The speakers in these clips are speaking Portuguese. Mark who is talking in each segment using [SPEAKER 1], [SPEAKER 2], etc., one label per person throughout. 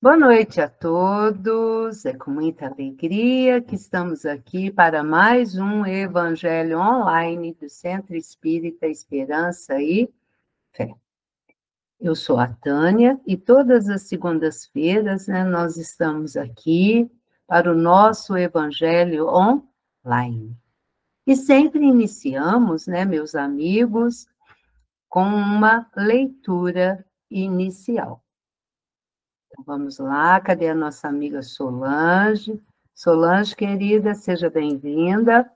[SPEAKER 1] Boa noite a todos, é com muita alegria que estamos aqui para mais um Evangelho Online do Centro Espírita Esperança e Fé. Eu sou a Tânia e todas as segundas-feiras, nós estamos aqui para o nosso Evangelho Online. E sempre iniciamos, meus amigos, com uma leitura inicial. Então, vamos lá, cadê a nossa amiga Solange? Solange, querida, seja bem-vinda.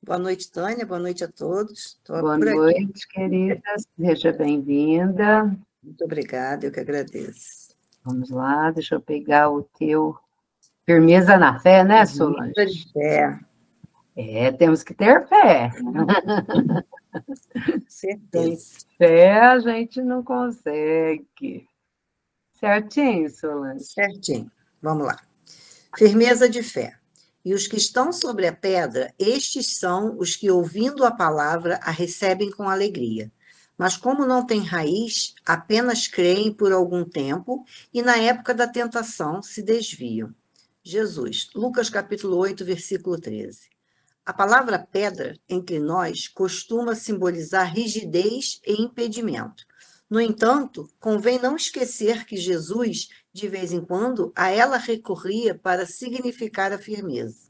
[SPEAKER 2] Boa noite, Tânia, boa noite a todos.
[SPEAKER 1] Boa noite, querida, seja bem-vinda.
[SPEAKER 2] Muito obrigada, eu que agradeço.
[SPEAKER 1] Vamos lá, deixa eu pegar o teu... Firmeza na fé, né, Solange?
[SPEAKER 2] Firmeza de fé.
[SPEAKER 1] Temos que ter fé.
[SPEAKER 2] Certeza.
[SPEAKER 1] Sem fé a gente não consegue. Certinho, Solange?
[SPEAKER 2] Certinho. Vamos lá. Firmeza de fé. E os que estão sobre a pedra, estes são os que, ouvindo a palavra, a recebem com alegria. Mas como não têm raiz, apenas creem por algum tempo e na época da tentação se desviam. Jesus, Lucas capítulo 8, versículo 13. A palavra pedra, entre nós, costuma simbolizar rigidez e impedimento. No entanto, convém não esquecer que Jesus, de vez em quando, a ela recorria para significar a firmeza.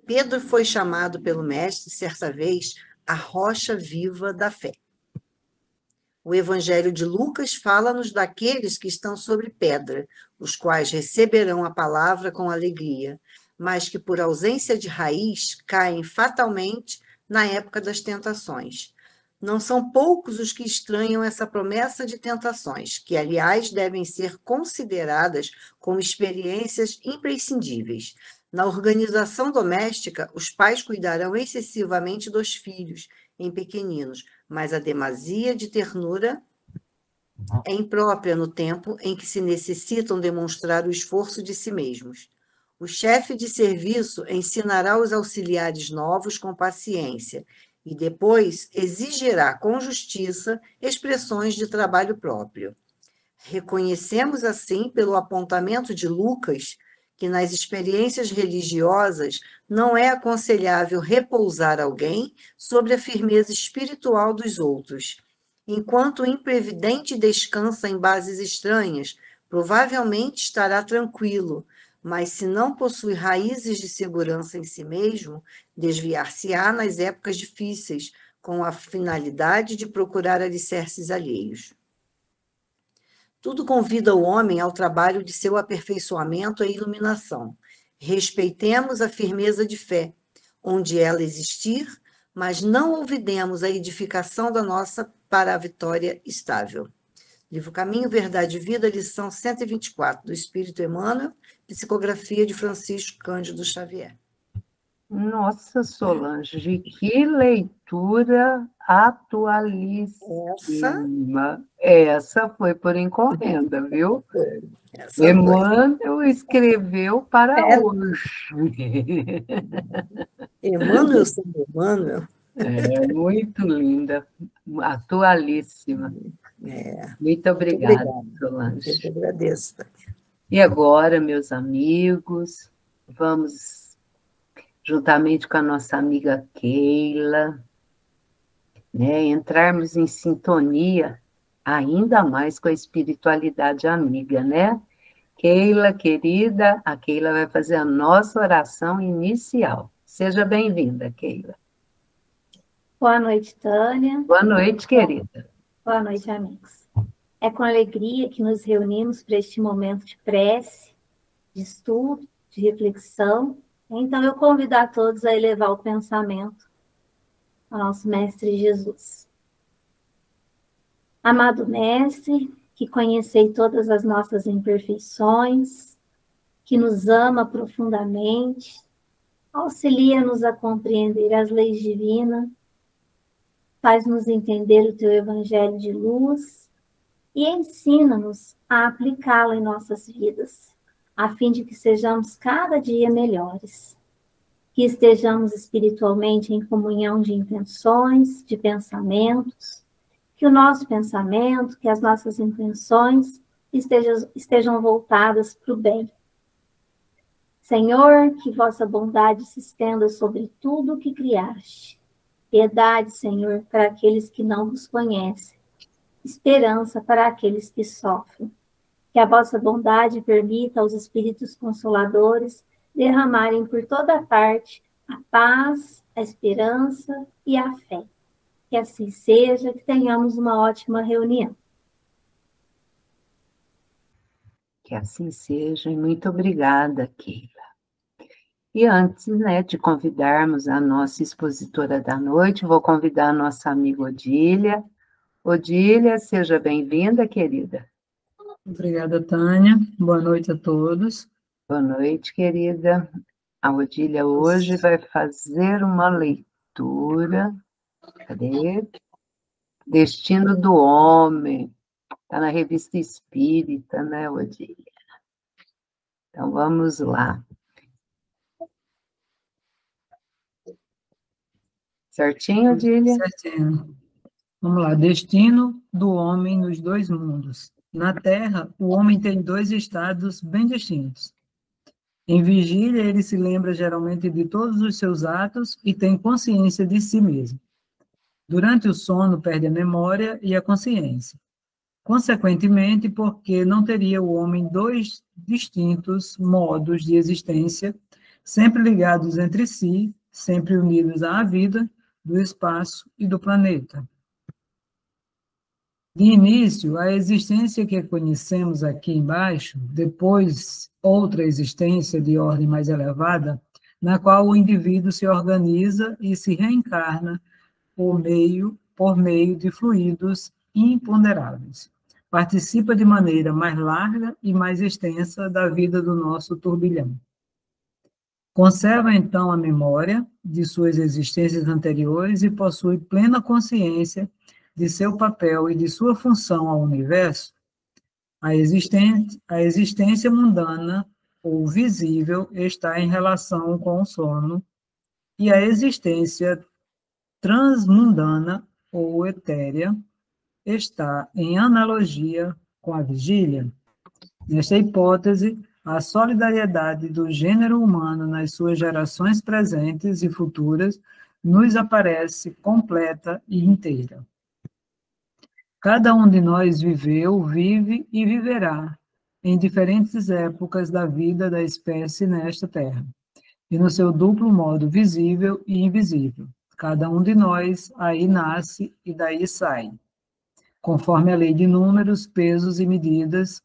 [SPEAKER 2] Pedro foi chamado pelo Mestre, certa vez, a rocha viva da fé. O Evangelho de Lucas fala-nos daqueles que estão sobre pedra, os quais receberão a palavra com alegria, mas que, por ausência de raiz, caem fatalmente na época das tentações. Não são poucos os que estranham essa promessa de tentações, que, aliás, devem ser consideradas como experiências imprescindíveis. Na organização doméstica, os pais cuidarão excessivamente dos filhos, em pequeninos, mas a demasia de ternura é imprópria no tempo em que se necessitam demonstrar o esforço de si mesmos. O chefe de serviço ensinará os auxiliares novos com paciência e depois exigirá com justiça expressões de trabalho próprio. Reconhecemos, assim, pelo apontamento de Lucas, que nas experiências religiosas não é aconselhável repousar alguém sobre a firmeza espiritual dos outros. Enquanto o imprevidente descansa em bases estranhas, provavelmente estará tranquilo, mas se não possui raízes de segurança em si mesmo, desviar-se-á nas épocas difíceis, com a finalidade de procurar alicerces alheios. Tudo convida o homem ao trabalho de seu aperfeiçoamento e iluminação. Respeitemos a firmeza de fé, onde ela existir, mas não olvidemos a edificação da nossa para a vitória estável. Livro Caminho, Verdade e Vida, lição 124, do Espírito Emmanuel, psicografia de Francisco Cândido Xavier.
[SPEAKER 1] Nossa, Solange, que leitura atualíssima. Essa foi por encomenda, viu? Emmanuel escreveu para hoje.
[SPEAKER 2] Emmanuel São Emmanuel.
[SPEAKER 1] Muito linda, atualíssima. Muito obrigada, Solange.
[SPEAKER 2] Eu que agradeço.
[SPEAKER 1] E agora, meus amigos, vamos, juntamente com a nossa amiga Keila, entrarmos em sintonia ainda mais com a espiritualidade amiga, né? Keila, querida, a Keila vai fazer a nossa oração inicial. Seja bem-vinda, Keila.
[SPEAKER 3] Boa noite, Tânia.
[SPEAKER 1] Boa noite, querida.
[SPEAKER 3] Boa noite, amigos. É com alegria que nos reunimos para este momento de prece, de estudo, de reflexão. Então, eu convido a todos a elevar o pensamento ao nosso Mestre Jesus. Amado Mestre, que conhecei todas as nossas imperfeições, que nos ama profundamente, auxilia-nos a compreender as leis divinas, faz-nos entender o teu evangelho de luz e ensina-nos a aplicá-lo em nossas vidas, a fim de que sejamos cada dia melhores, que estejamos espiritualmente em comunhão de intenções, de pensamentos, que o nosso pensamento, que as nossas intenções estejam voltadas para o bem. Senhor, que vossa bondade se estenda sobre tudo o que criaste. Piedade, Senhor, para aqueles que não vos conhecem. Esperança para aqueles que sofrem. Que a vossa bondade permita aos Espíritos Consoladores derramarem por toda parte a paz, a esperança e a fé. Que assim seja, que tenhamos uma ótima reunião.
[SPEAKER 1] Que assim seja, e muito obrigada, Keila. E antes, né, de convidarmos a nossa expositora da noite, vou convidar a nossa amiga Odília. Odília, seja bem-vinda, querida.
[SPEAKER 4] Obrigada, Tânia. Boa noite a todos.
[SPEAKER 1] Boa noite, querida. A Odília hoje vai fazer uma leitura. Cadê? Destino do Homem. Está na Revista Espírita, né, Odília? Então, vamos lá. Certinho, Odília?
[SPEAKER 4] Certinho. Vamos lá. Destino do homem nos dois mundos. Na Terra, o homem tem dois estados bem distintos. Em vigília, ele se lembra geralmente de todos os seus atos e tem consciência de si mesmo. Durante o sono, perde a memória e a consciência. Consequentemente, porque não teria o homem dois distintos modos de existência, sempre ligados entre si, sempre unidos à vida, do espaço e do planeta. De início, a existência que conhecemos aqui embaixo, depois outra existência de ordem mais elevada, na qual o indivíduo se organiza e se reencarna por meio de fluidos imponderáveis. Participa de maneira mais larga e mais extensa da vida do nosso turbilhão. Conserva, então, a memória de suas existências anteriores e possui plena consciência de seu papel e de sua função ao universo. A existência mundana ou visível está em relação com o sono e a existência transmundana ou etérea está em analogia com a vigília. Nesta hipótese, a solidariedade do gênero humano nas suas gerações presentes e futuras nos aparece completa e inteira. Cada um de nós viveu, vive e viverá em diferentes épocas da vida da espécie nesta Terra, e no seu duplo modo visível e invisível. Cada um de nós aí nasce e daí sai, conforme a lei de números, pesos e medidas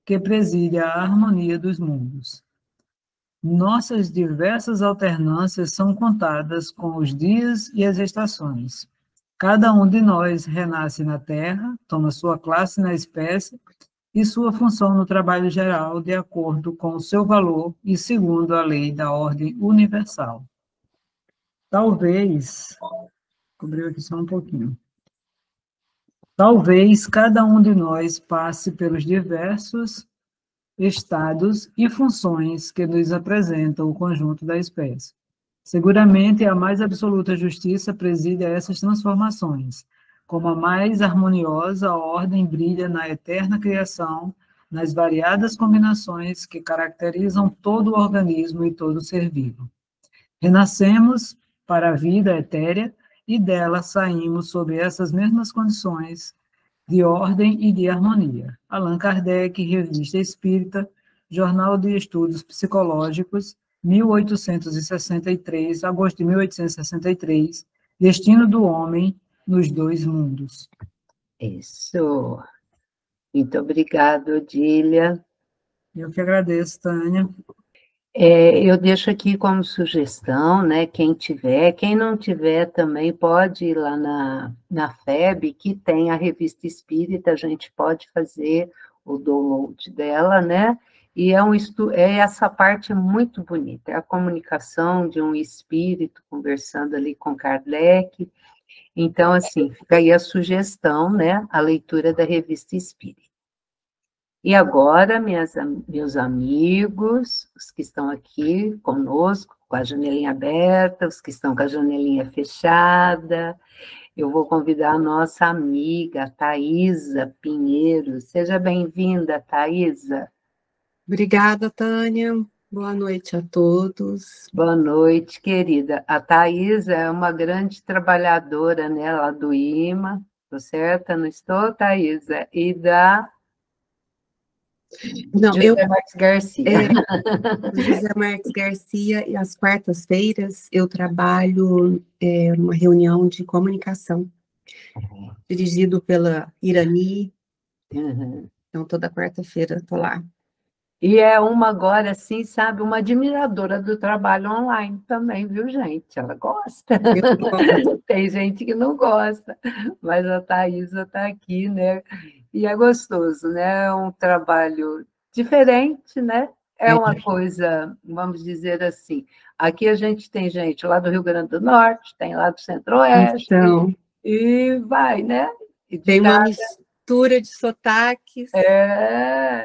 [SPEAKER 4] que preside a harmonia dos mundos. Nossas diversas alternâncias são contadas com os dias e as estações. Cada um de nós renasce na Terra, toma sua classe na espécie e sua função no trabalho geral de acordo com o seu valor e segundo a lei da ordem universal. Talvez, cobriu aqui só um pouquinho. Talvez cada um de nós passe pelos diversos estados e funções que nos apresentam o conjunto da espécie. Seguramente, a mais absoluta justiça preside a essas transformações. Como a mais harmoniosa, a ordem brilha na eterna criação, nas variadas combinações que caracterizam todo o organismo e todo ser vivo. Renascemos para a vida etérea e dela saímos sob essas mesmas condições de ordem e de harmonia. Allan Kardec, Revista Espírita, Jornal de Estudos Psicológicos, 1863, agosto de 1863, Destino do Homem nos Dois Mundos.
[SPEAKER 1] Isso. Muito obrigada, Odília.
[SPEAKER 4] Eu que agradeço, Tânia.
[SPEAKER 1] Eu deixo aqui como sugestão, né, quem não tiver também pode ir lá na FEB, que tem a Revista Espírita, a gente pode fazer o download dela, né, e essa parte é muito bonita, é a comunicação de um espírito conversando ali com Kardec. Então, assim, fica aí a sugestão, né, a leitura da Revista Espírita. E agora, meus amigos, os que estão aqui conosco, com a janelinha aberta, os que estão com a janelinha fechada, Eu vou convidar a nossa amiga, Thaisa Pinheiro. Seja bem-vinda, Thaisa.
[SPEAKER 5] Obrigada, Tânia. Boa noite a todos.
[SPEAKER 1] Boa noite, querida. A Thaisa é uma grande trabalhadora, né, lá do IMA, tô certa? Não estou, Thaisa? E da
[SPEAKER 5] Não,
[SPEAKER 1] José Marques Garcia.
[SPEAKER 5] José Marques Garcia, e às quartas-feiras eu trabalho numa reunião de comunicação, dirigido pela Irani.
[SPEAKER 1] Uhum.
[SPEAKER 5] Então, toda quarta-feira estou lá.
[SPEAKER 1] E é uma agora, assim, sabe, uma admiradora do trabalho online também, viu, gente? Ela gosta. Tem gente que não gosta, mas a Thaisa está aqui, né? E é gostoso, né? É um trabalho diferente, né? É uma coisa, vamos dizer assim, aqui a gente tem gente lá do Rio Grande do Norte, tem lá do Centro-Oeste,
[SPEAKER 5] Então,
[SPEAKER 1] e vai, né? E de
[SPEAKER 5] tem uma
[SPEAKER 1] cada...
[SPEAKER 5] mistura de sotaques.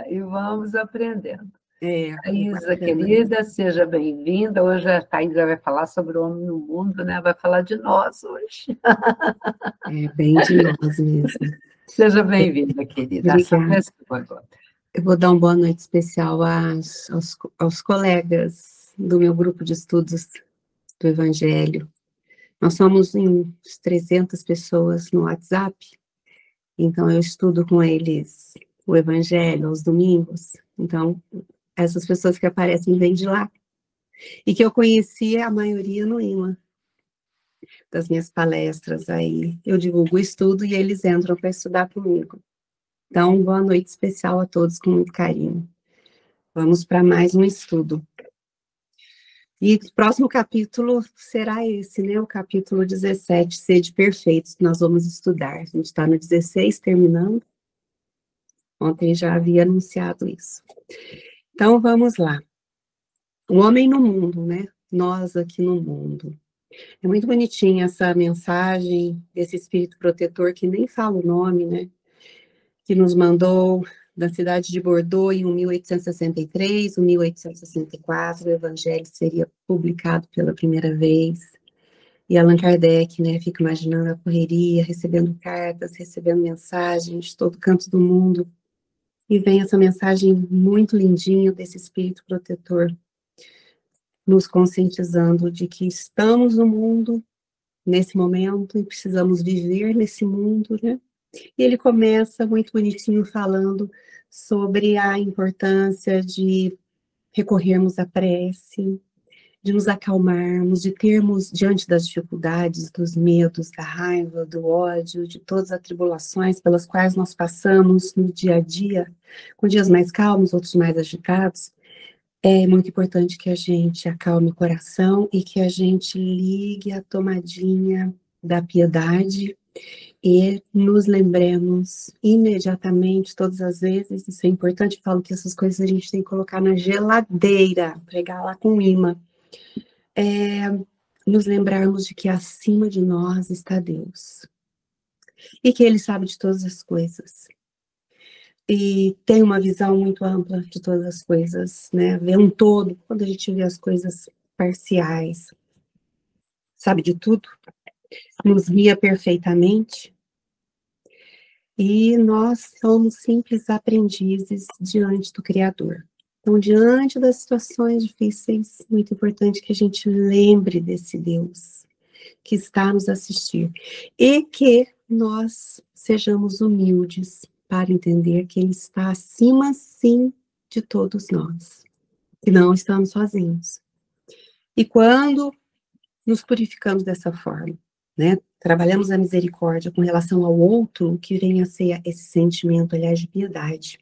[SPEAKER 1] e vamos aprendendo. Thaisa, querida, seja bem-vinda. Hoje a Thaisa vai falar sobre o homem no mundo, né? Vai falar de nós hoje.
[SPEAKER 5] É bem de nós mesmo.
[SPEAKER 1] Seja bem-vinda, querida.
[SPEAKER 5] Obrigada.
[SPEAKER 1] Agora.
[SPEAKER 5] Eu vou dar uma boa noite especial aos colegas do meu grupo de estudos do Evangelho. Nós somos uns 300 pessoas no WhatsApp, então eu estudo com eles o Evangelho aos domingos. Então, essas pessoas que aparecem vêm de lá. E que eu conhecia a maioria no IMA, das minhas palestras aí. Eu divulgo o estudo e eles entram para estudar comigo. Então, boa noite especial a todos, com muito carinho. Vamos para mais um estudo. E o próximo capítulo será esse, né? O capítulo 17, Sede Perfeitos, que nós vamos estudar. A gente está no 16, terminando. Ontem já havia anunciado isso. Então, vamos lá. O homem no mundo, né? Nós aqui no mundo. É muito bonitinha essa mensagem desse espírito protetor, que nem fala o nome, né? Que nos mandou da cidade de Bordeaux em 1863, ou 1864, o Evangelho seria publicado pela primeira vez. E Allan Kardec, né, fica imaginando a correria, recebendo cartas, recebendo mensagens de todo canto do mundo. E vem essa mensagem muito lindinha desse espírito protetor, nos conscientizando de que estamos no mundo, nesse momento, e precisamos viver nesse mundo, né? E ele começa muito bonitinho falando sobre a importância de recorrermos à prece, de nos acalmarmos, de termos, diante das dificuldades, dos medos, da raiva, do ódio, de todas as tribulações pelas quais nós passamos no dia a dia, com dias mais calmos, outros mais agitados, é muito importante que a gente acalme o coração e que a gente ligue a tomadinha da piedade e nos lembremos imediatamente, todas as vezes, isso é importante, eu falo que essas coisas a gente tem que colocar na geladeira, pregar lá com imã, nos lembrarmos de que acima de nós está Deus, e que Ele sabe de todas as coisas, e tem uma visão muito ampla de todas as coisas, né, vê um todo, quando a gente vê as coisas parciais, sabe de tudo, nos guia perfeitamente, e nós somos simples aprendizes diante do Criador. Então, diante das situações difíceis, muito importante que a gente lembre desse Deus que está a nos assistir e que nós sejamos humildes para entender que Ele está acima, sim, de todos nós, que não estamos sozinhos. E quando nos purificamos dessa forma, né, trabalhamos a misericórdia com relação ao outro, o que vem a ser esse sentimento, aliás, de piedade.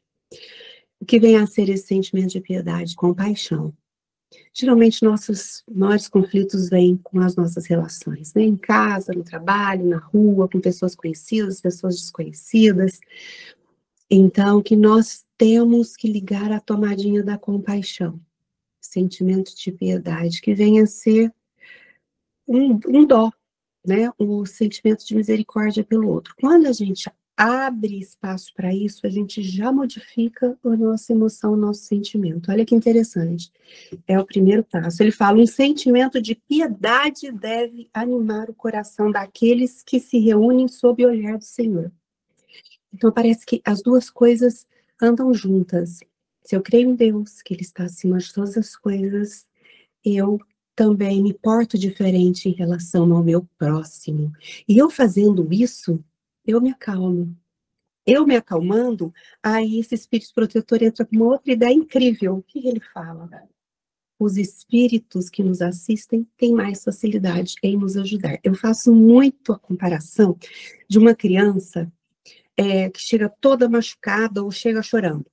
[SPEAKER 5] O que vem a ser esse sentimento de piedade? Compaixão. Geralmente, nossos maiores conflitos vêm com as nossas relações, né? Em casa, no trabalho, na rua, com pessoas conhecidas, pessoas desconhecidas. Então, que nós temos que ligar a tomadinha da compaixão, sentimento de piedade, que vem a ser um dó, né? O sentimento de misericórdia pelo outro. Quando a gente abre espaço para isso, a gente já modifica a nossa emoção, o nosso sentimento. Olha que interessante. É o primeiro passo. Ele fala: um sentimento de piedade deve animar o coração daqueles que se reúnem sob o olhar do Senhor. Então, parece que as duas coisas andam juntas. Se eu creio em Deus, que Ele está acima de todas as coisas, eu também me porto diferente em relação ao meu próximo. E eu fazendo isso, eu me acalmo. Eu me acalmando, aí esse espírito protetor entra com uma outra ideia incrível. O que ele fala? Os espíritos que nos assistem têm mais facilidade em nos ajudar. Eu faço muito a comparação de uma criança que chega toda machucada ou chega chorando.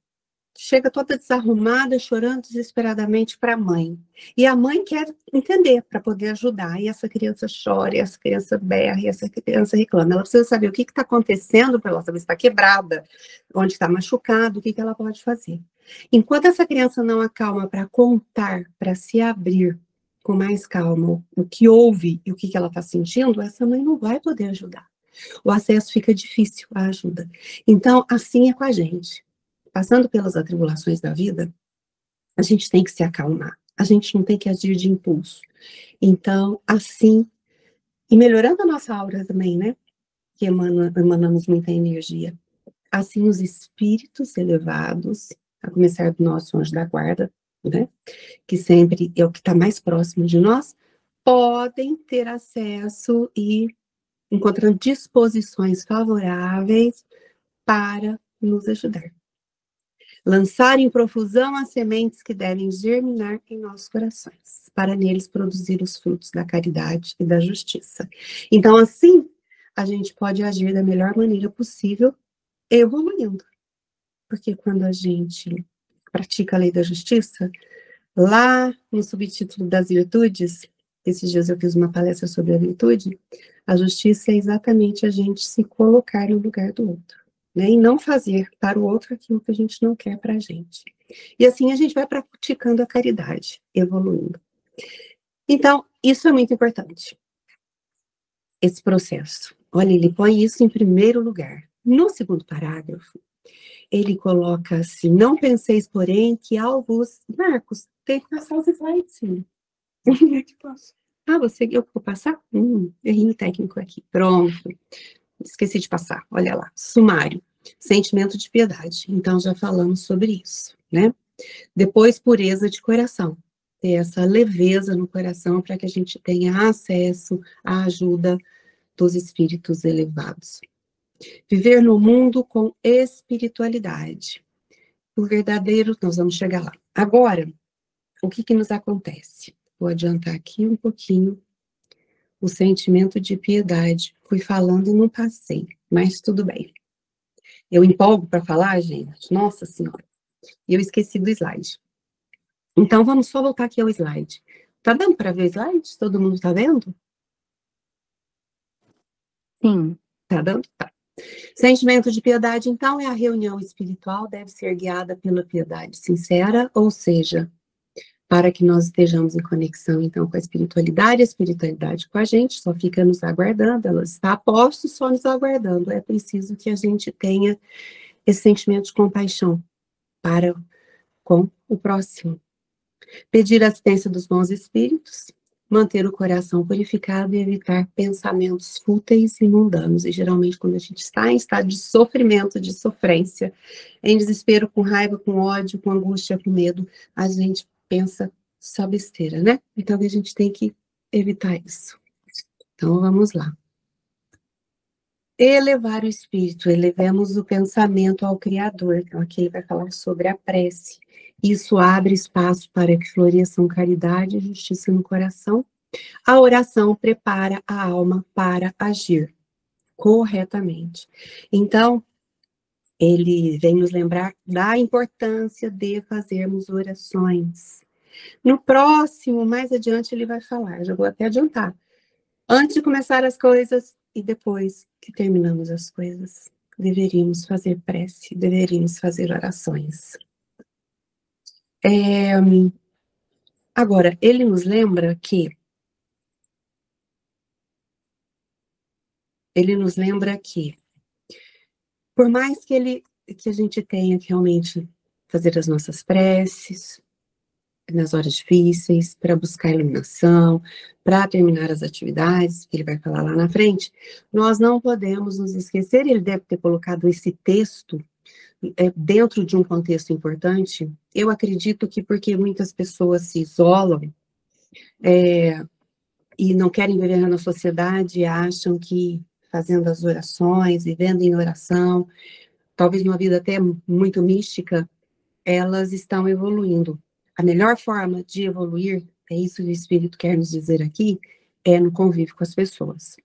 [SPEAKER 5] Chega toda desarrumada, chorando desesperadamente para a mãe. E a mãe quer entender para poder ajudar. E essa criança chora, e essa criança berra, e essa criança reclama. Ela precisa saber o que está acontecendo para ela saber se está quebrada, onde está machucado, o que ela pode fazer. Enquanto essa criança não acalma para contar, para se abrir com mais calma o que houve e o que ela está sentindo, essa mãe não vai poder ajudar. O acesso fica difícil à ajuda. Então, assim é com a gente. Passando pelas atribulações da vida, a gente tem que se acalmar. A gente não tem que agir de impulso. Então, assim, e melhorando a nossa aura também, né? Que emanamos muita energia. Assim, os espíritos elevados, a começar do nosso anjo da guarda, né? Que sempre é o que está mais próximo de nós, podem ter acesso e encontrando disposições favoráveis para nos ajudar. Lançar em profusão as sementes que devem germinar em nossos corações, para neles produzir os frutos da caridade e da justiça. Então, assim, a gente pode agir da melhor maneira possível, evoluindo. Porque quando a gente pratica a lei da justiça, lá no subtítulo das virtudes, esses dias eu fiz uma palestra sobre a virtude, a justiça é exatamente a gente se colocar no lugar do outro. Né, e não fazer para o outro aquilo que a gente não quer para a gente. E assim a gente vai praticando a caridade, evoluindo. Então, isso é muito importante, esse processo. Olha, ele põe isso em primeiro lugar. No segundo parágrafo, ele coloca assim: não penseis, porém, que alvos... Marcos, tem que passar os slides, sim. Eu vou passar? Errinho técnico aqui. Pronto. Esqueci de passar, olha lá. Sumário. Sentimento de piedade. Então, já falamos sobre isso, né? Depois, pureza de coração. Ter essa leveza no coração para que a gente tenha acesso à ajuda dos espíritos elevados. Viver no mundo com espiritualidade. O verdadeiro, nós vamos chegar lá. Agora, o que nos acontece? Vou adiantar aqui um pouquinho. O sentimento de piedade. Fui falando e não passei, mas tudo bem. Eu empolgo para falar, gente? Nossa Senhora. E eu esqueci do slide. Então, vamos só voltar aqui ao slide. Tá dando para ver o slide? Todo mundo tá vendo?
[SPEAKER 1] Sim.
[SPEAKER 5] Tá dando? Tá. Sentimento de piedade, então, é a reunião espiritual, deve ser guiada pela piedade sincera, ou seja, para que nós estejamos em conexão, então, com a espiritualidade com a gente, só fica nos aguardando, ela está a posto, só nos aguardando. É preciso que a gente tenha esse sentimento de compaixão para com o próximo. Pedir a assistência dos bons espíritos, manter o coração purificado e evitar pensamentos fúteis e mundanos. E geralmente quando a gente está em estado de sofrimento, de sofrência, em desespero, com raiva, com ódio, com angústia, com medo, a gente pensa só besteira, né? Então a gente tem que evitar isso. Então vamos lá. Elevar o espírito, elevemos o pensamento ao Criador. Então aqui ele vai falar sobre a prece. Isso abre espaço para que floresçam caridade e justiça no coração. A oração prepara a alma para agir corretamente. Então, ele vem nos lembrar da importância de fazermos orações. No próximo, mais adiante, ele vai falar, já vou até adiantar. Antes de começar as coisas e depois que terminamos as coisas, deveríamos fazer prece, deveríamos fazer orações. Agora, ele nos lembra que Por mais que a gente tenha que realmente fazer as nossas preces nas horas difíceis, para buscar iluminação, para terminar as atividades, que ele vai falar lá na frente, nós não podemos nos esquecer, ele deve ter colocado esse texto dentro de um contexto importante. Eu acredito que porque muitas pessoas se isolam e não querem viver na sociedade, acham que fazendo as orações, vivendo em oração, talvez uma vida até muito mística, elas estão evoluindo. A melhor forma de evoluir, é isso que o Espírito quer nos dizer aqui, é no convívio com as pessoas.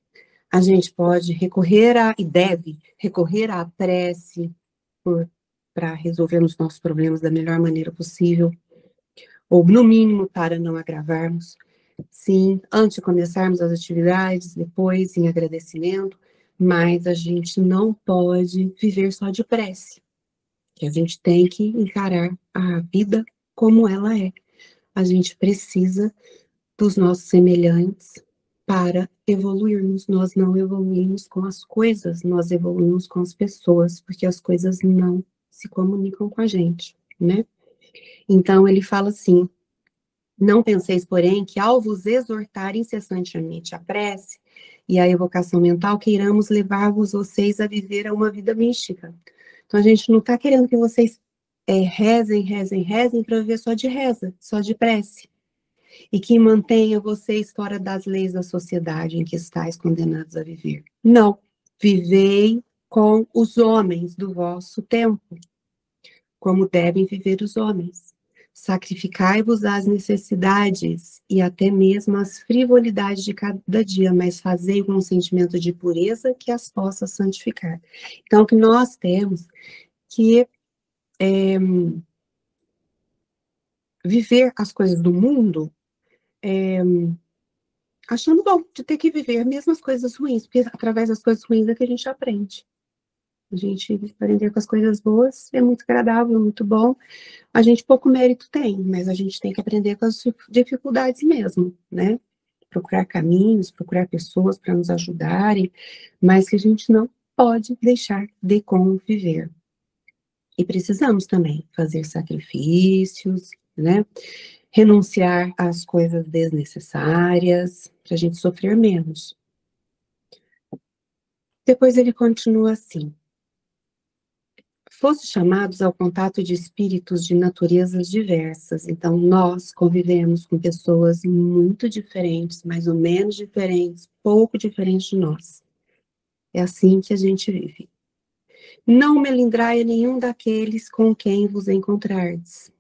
[SPEAKER 5] A gente pode recorrer e deve recorrer à prece para resolvermos nossos problemas da melhor maneira possível, ou no mínimo para não agravarmos. Sim, antes de começarmos as atividades, depois em agradecimento, mas a gente não pode viver só de prece. Que a gente tem que encarar a vida como ela é. A gente precisa dos nossos semelhantes para evoluirmos. Nós não evoluímos com as coisas, nós evoluímos com as pessoas, porque as coisas não se comunicam com a gente, né? Então, ele fala assim, não penseis, porém, que ao vos exortar incessantemente a prece e a evocação mental, queiramos levar-vos vocês a viver uma vida mística. Então, a gente não está querendo que vocês rezem para viver só de reza, só de prece. E que mantenha vocês fora das leis da sociedade em que estáis condenados a viver. Não. Vivei com os homens do vosso tempo, como devem viver os homens. Sacrificai-vos às necessidades e até mesmo às frivolidades de cada dia, mas fazei com um sentimento de pureza que as possa santificar. Então, o que nós temos que viver as coisas do mundo achando bom de ter que viver mesmo as coisas ruins, porque através das coisas ruins é que a gente aprende. A gente aprender com as coisas boas é muito agradável, muito bom. A gente pouco mérito tem, mas a gente tem que aprender com as dificuldades mesmo, né? Procurar caminhos, procurar pessoas para nos ajudarem, mas que a gente não pode deixar de conviver. E precisamos também fazer sacrifícios, né? Renunciar às coisas desnecessárias, para a gente sofrer menos. Depois ele continua assim. Fosse chamados ao contato de espíritos de naturezas diversas. Então, nós convivemos com pessoas muito diferentes, mais ou menos diferentes, pouco diferentes de nós. É assim que a gente vive. Não melindrai a nenhum daqueles com quem vos encontrardes.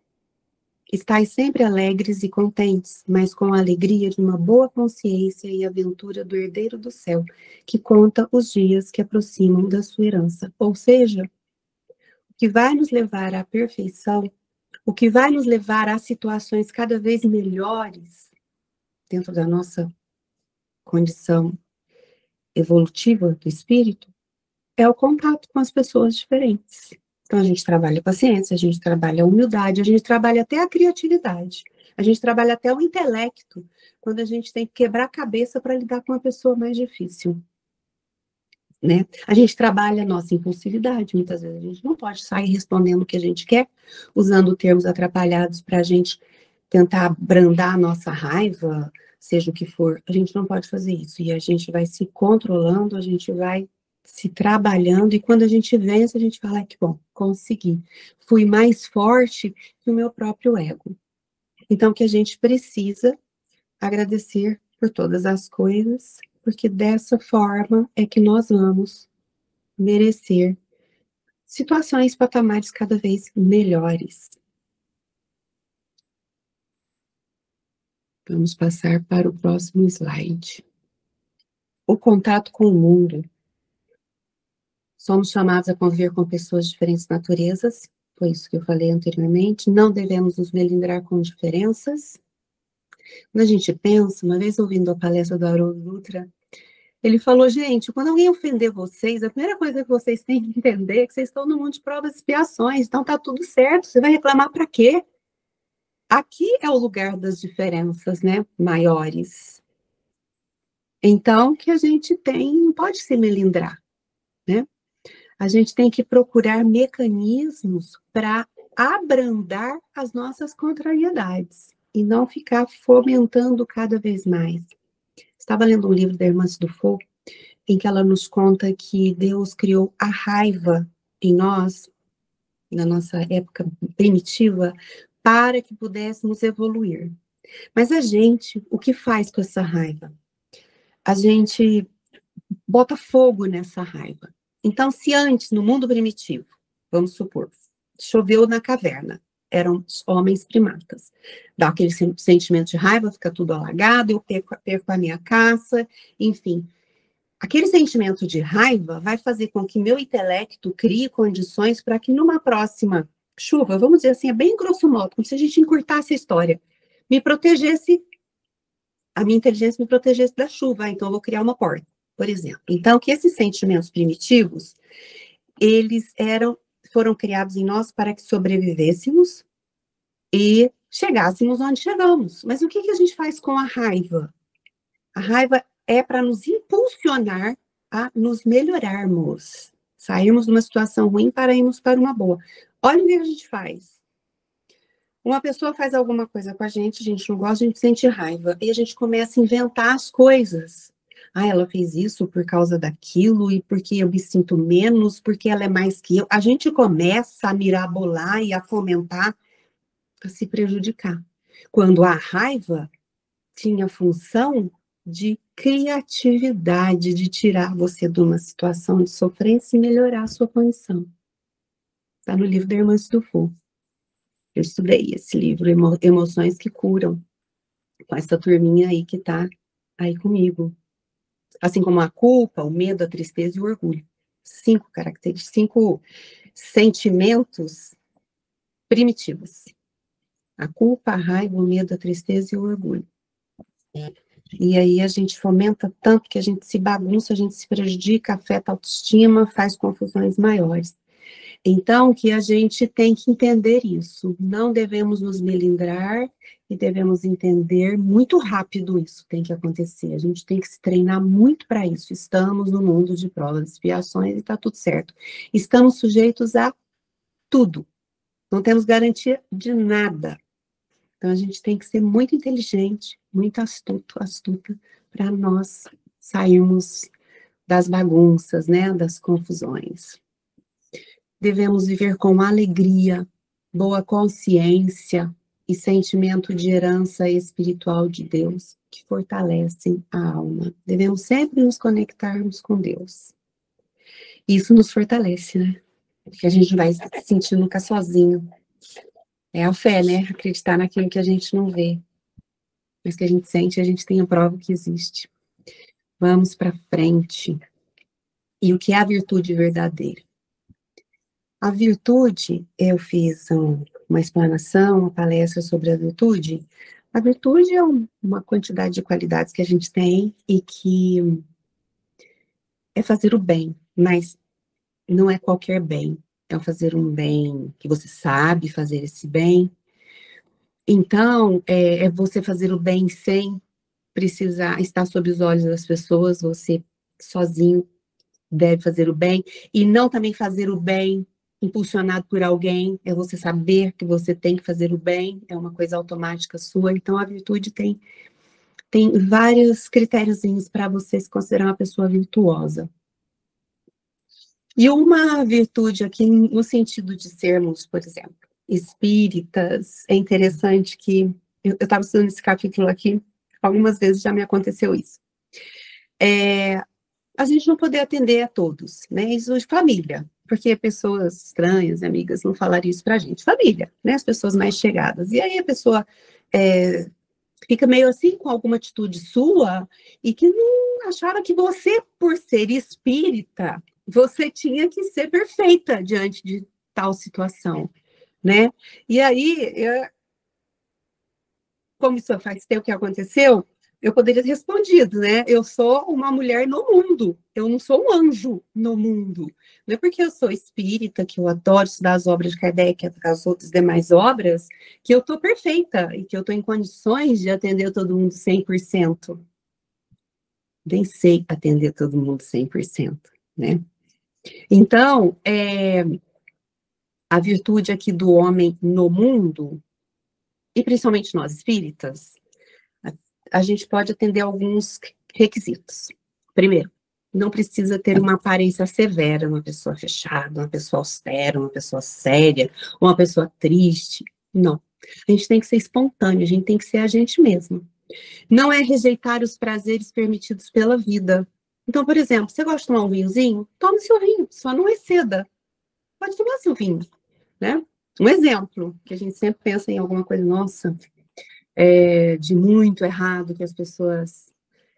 [SPEAKER 5] Estais sempre alegres e contentes, mas com a alegria de uma boa consciência e aventura do herdeiro do céu, que conta os dias que aproximam da sua herança. Ou seja, o que vai nos levar à perfeição, o que vai nos levar a situações cada vez melhores dentro da nossa condição evolutiva do espírito, é o contato com as pessoas diferentes. Então, a gente trabalha a paciência, a gente trabalha a humildade, a gente trabalha até a criatividade, a gente trabalha até o intelecto, quando a gente tem que quebrar a cabeça para lidar com uma pessoa mais difícil. Né? A gente trabalha a nossa impulsividade, muitas vezes a gente não pode sair respondendo o que a gente quer, usando termos atrapalhados para a gente tentar abrandar a nossa raiva, seja o que for, a gente não pode fazer isso, e a gente vai se controlando, a gente vai se trabalhando, e quando a gente vence, a gente fala, que bom, consegui, fui mais forte que o meu próprio ego. Então, que a gente precisa agradecer por todas as coisas, porque dessa forma é que nós vamos merecer situações, patamares cada vez melhores. Vamos passar para o próximo slide. O contato com o mundo. Somos chamados a conviver com pessoas de diferentes naturezas, foi isso que eu falei anteriormente, não devemos nos melindrar com diferenças. Quando a gente pensa, uma vez ouvindo a palestra do Haroldo Dutra, ele falou, gente, quando alguém ofender vocês, a primeira coisa que vocês têm que entender é que vocês estão no mundo de provas e expiações, então tá tudo certo, você vai reclamar para quê? Aqui é o lugar das diferenças, né, maiores. Então, que a gente tem, não pode se melindrar, né? a gente tem que procurar mecanismos para abrandar as nossas contrariedades e não ficar fomentando cada vez mais. Estava lendo um livro da Irmã Dufour, em que ela nos conta que Deus criou a raiva em nós, na nossa época primitiva, para que pudéssemos evoluir. Mas a gente, o que faz com essa raiva? A gente bota fogo nessa raiva. Então, se antes, no mundo primitivo, vamos supor, choveu na caverna, eram homens primatas, dá aquele sentimento de raiva, fica tudo alagado, eu perco a minha caça, enfim. Aquele sentimento de raiva vai fazer com que meu intelecto crie condições para que numa próxima chuva, vamos dizer assim, é bem grosso modo, como se a gente encurtasse a história, me protegesse, a minha inteligência me protegesse da chuva, então eu vou criar uma porta, por exemplo. Então, que esses sentimentos primitivos, eles foram criados em nós para que sobrevivêssemos e chegássemos onde chegamos. Mas o que a gente faz com a raiva? A raiva é para nos impulsionar a nos melhorarmos, sairmos de uma situação ruim para irmos para uma boa. Olha o que a gente faz. Uma pessoa faz alguma coisa com a gente não gosta, a gente sente raiva, e a gente começa a inventar as coisas. Ah, ela fez isso por causa daquilo, e porque eu me sinto menos, porque ela é mais que eu. A gente começa a mirabolar e a fomentar, a se prejudicar. Quando a raiva tinha a função de criatividade, de tirar você de uma situação de sofrência e melhorar a sua condição. Está no livro da Irmã Dufour. Eu estudei esse livro, Emoções que Curam, com essa turminha aí que está aí comigo. Assim como a culpa, o medo, a tristeza e o orgulho. 5 características, 5 sentimentos primitivos. A culpa, a raiva, o medo, a tristeza e o orgulho. E aí a gente fomenta tanto que a gente se bagunça, a gente se prejudica, afeta a autoestima, faz confusões maiores. Então, que a gente tem que entender isso. Não devemos nos melindrar e devemos entender muito rápido isso tem que acontecer. A gente tem que se treinar muito para isso. Estamos no mundo de provas e expiações e está tudo certo. Estamos sujeitos a tudo. Não temos garantia de nada. Então, a gente tem que ser muito inteligente, muito astuta, para nós sairmos das bagunças, né, das confusões. Devemos viver com alegria, boa consciência e sentimento de herança espiritual de Deus, que fortalecem a alma. Devemos sempre nos conectarmos com Deus. Isso nos fortalece, né? Porque a gente não vai se sentir nunca sozinho. É a fé, né? Acreditar naquilo que a gente não vê. Mas que a gente sente, a gente tem a prova que existe. Vamos para frente. E o que é a virtude verdadeira? A virtude, eu fiz uma explanação, uma palestra sobre a virtude. A virtude é uma quantidade de qualidades que a gente tem e que é fazer o bem, mas não é qualquer bem. É fazer um bem que você sabe fazer esse bem. Então, é você fazer o bem sem precisar estar sob os olhos das pessoas, você sozinho deve fazer o bem, e não também fazer o bem impulsionado por alguém, é você saber que você tem que fazer o bem, é uma coisa automática sua. Então, a virtude tem vários critériozinhos para você se considerar uma pessoa virtuosa. E uma virtude aqui, no sentido de sermos, por exemplo, espíritas, é interessante que, eu estava estudando esse capítulo aqui, algumas vezes já me aconteceu isso. A gente não poder atender a todos, né? Isso de família, porque pessoas estranhas, amigas, não falaram isso pra gente. Família, né? As pessoas mais chegadas. E aí a pessoa fica meio assim com alguma atitude sua e que não achava que você, por ser espírita, você tinha que ser perfeita diante de tal situação, né? E aí, como isso faz tempo que aconteceu, eu poderia ter respondido, né? Eu sou uma mulher no mundo, eu não sou um anjo no mundo. Não é porque eu sou espírita, que eu adoro estudar as obras de Kardec, as outras demais obras, que eu estou perfeita e que eu estou em condições de atender todo mundo 100%. Nem sei atender todo mundo 100%, né? Então, a virtude aqui do homem no mundo, e principalmente nós espíritas, a gente pode atender alguns requisitos. Primeiro, não precisa ter uma aparência severa, uma pessoa fechada, uma pessoa austera, uma pessoa séria, uma pessoa triste. Não. A gente tem que ser espontâneo, a gente tem que ser a gente mesmo. Não é rejeitar os prazeres permitidos pela vida. Então, por exemplo, você gosta de tomar um vinhozinho? Tome seu vinho, só não exceda. Pode tomar seu vinho, né? Um exemplo, que a gente sempre pensa em alguma coisa, nossa, de muito errado que as pessoas...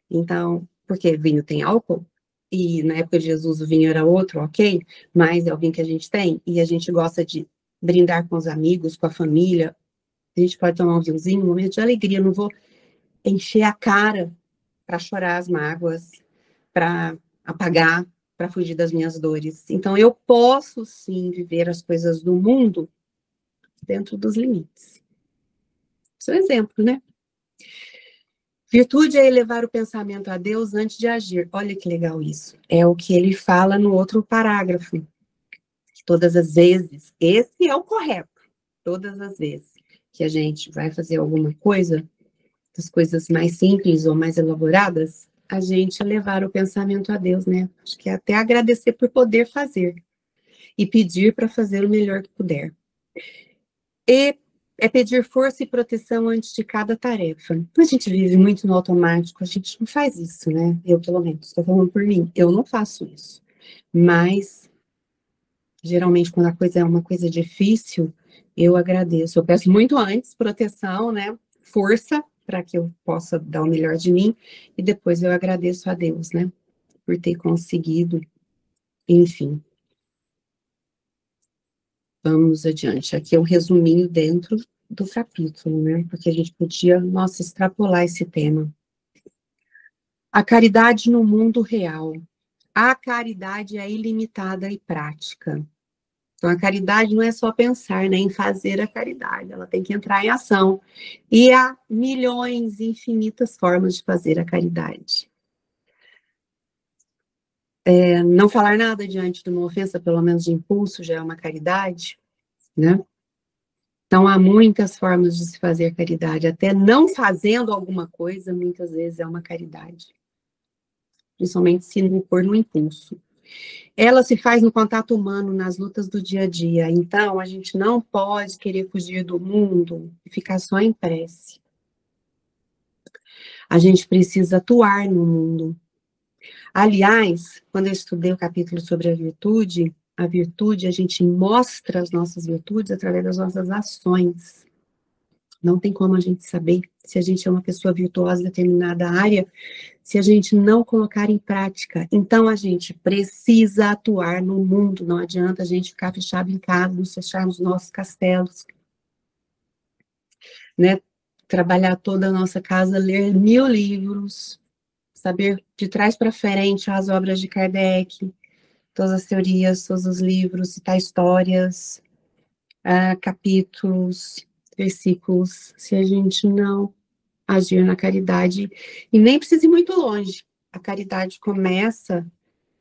[SPEAKER 5] Então, porque vinho tem álcool, e na época de Jesus o vinho era outro, ok, mas é o vinho que a gente tem, e a gente gosta de brindar com os amigos, com a família, a gente pode tomar um vinhozinho, um momento de alegria, eu não vou encher a cara para chorar as mágoas, para apagar, para fugir das minhas dores. Então, eu posso, sim, viver as coisas do mundo dentro dos limites. Isso é um exemplo, né? Virtude é elevar o pensamento a Deus antes de agir. Olha que legal isso. É o que ele fala no outro parágrafo. Todas as vezes, esse é o correto. Todas as vezes que a gente vai fazer alguma coisa, das coisas mais simples ou mais elaboradas, a gente levar o pensamento a Deus, né? Acho que é até agradecer por poder fazer e pedir para fazer o melhor que puder. E é pedir força e proteção antes de cada tarefa. A gente vive muito no automático, a gente não faz isso, né? Eu, pelo menos, estou falando por mim, eu não faço isso. Mas, geralmente, quando a coisa é uma coisa difícil, eu agradeço. Eu peço muito antes proteção, né? Força, para que eu possa dar o melhor de mim, e depois eu agradeço a Deus, né? Por ter conseguido, enfim. Vamos adiante. Aqui é um resuminho dentro do capítulo, né? Porque a gente podia, nossa, extrapolar esse tema. A caridade no mundo real. A caridade é ilimitada e prática. Então, a caridade não é só pensar, né, em fazer a caridade, ela tem que entrar em ação. E há milhões, infinitas formas de fazer a caridade. Não falar nada diante de uma ofensa, pelo menos de impulso, já é uma caridade, né? Então, há muitas formas de se fazer caridade, até não fazendo alguma coisa, muitas vezes é uma caridade. Principalmente se não for no impulso. Ela se faz no contato humano, nas lutas do dia a dia. Então, a gente não pode querer fugir do mundo e ficar só em prece. A gente precisa atuar no mundo. Aliás, quando eu estudei o capítulo sobre a virtude, a gente mostra as nossas virtudes através das nossas ações. Não tem como a gente saber se a gente é uma pessoa virtuosa em determinada área, se a gente não colocar em prática. Então, a gente precisa atuar no mundo, não adianta a gente ficar fechado em casa, nos fechar nos nossos castelos, né? Trabalhar toda a nossa casa, ler 1000 livros, saber de trás para frente as obras de Kardec, todas as teorias, todos os livros, citar histórias, capítulos, versículos, se a gente não agir na caridade, e nem precisa ir muito longe, a caridade começa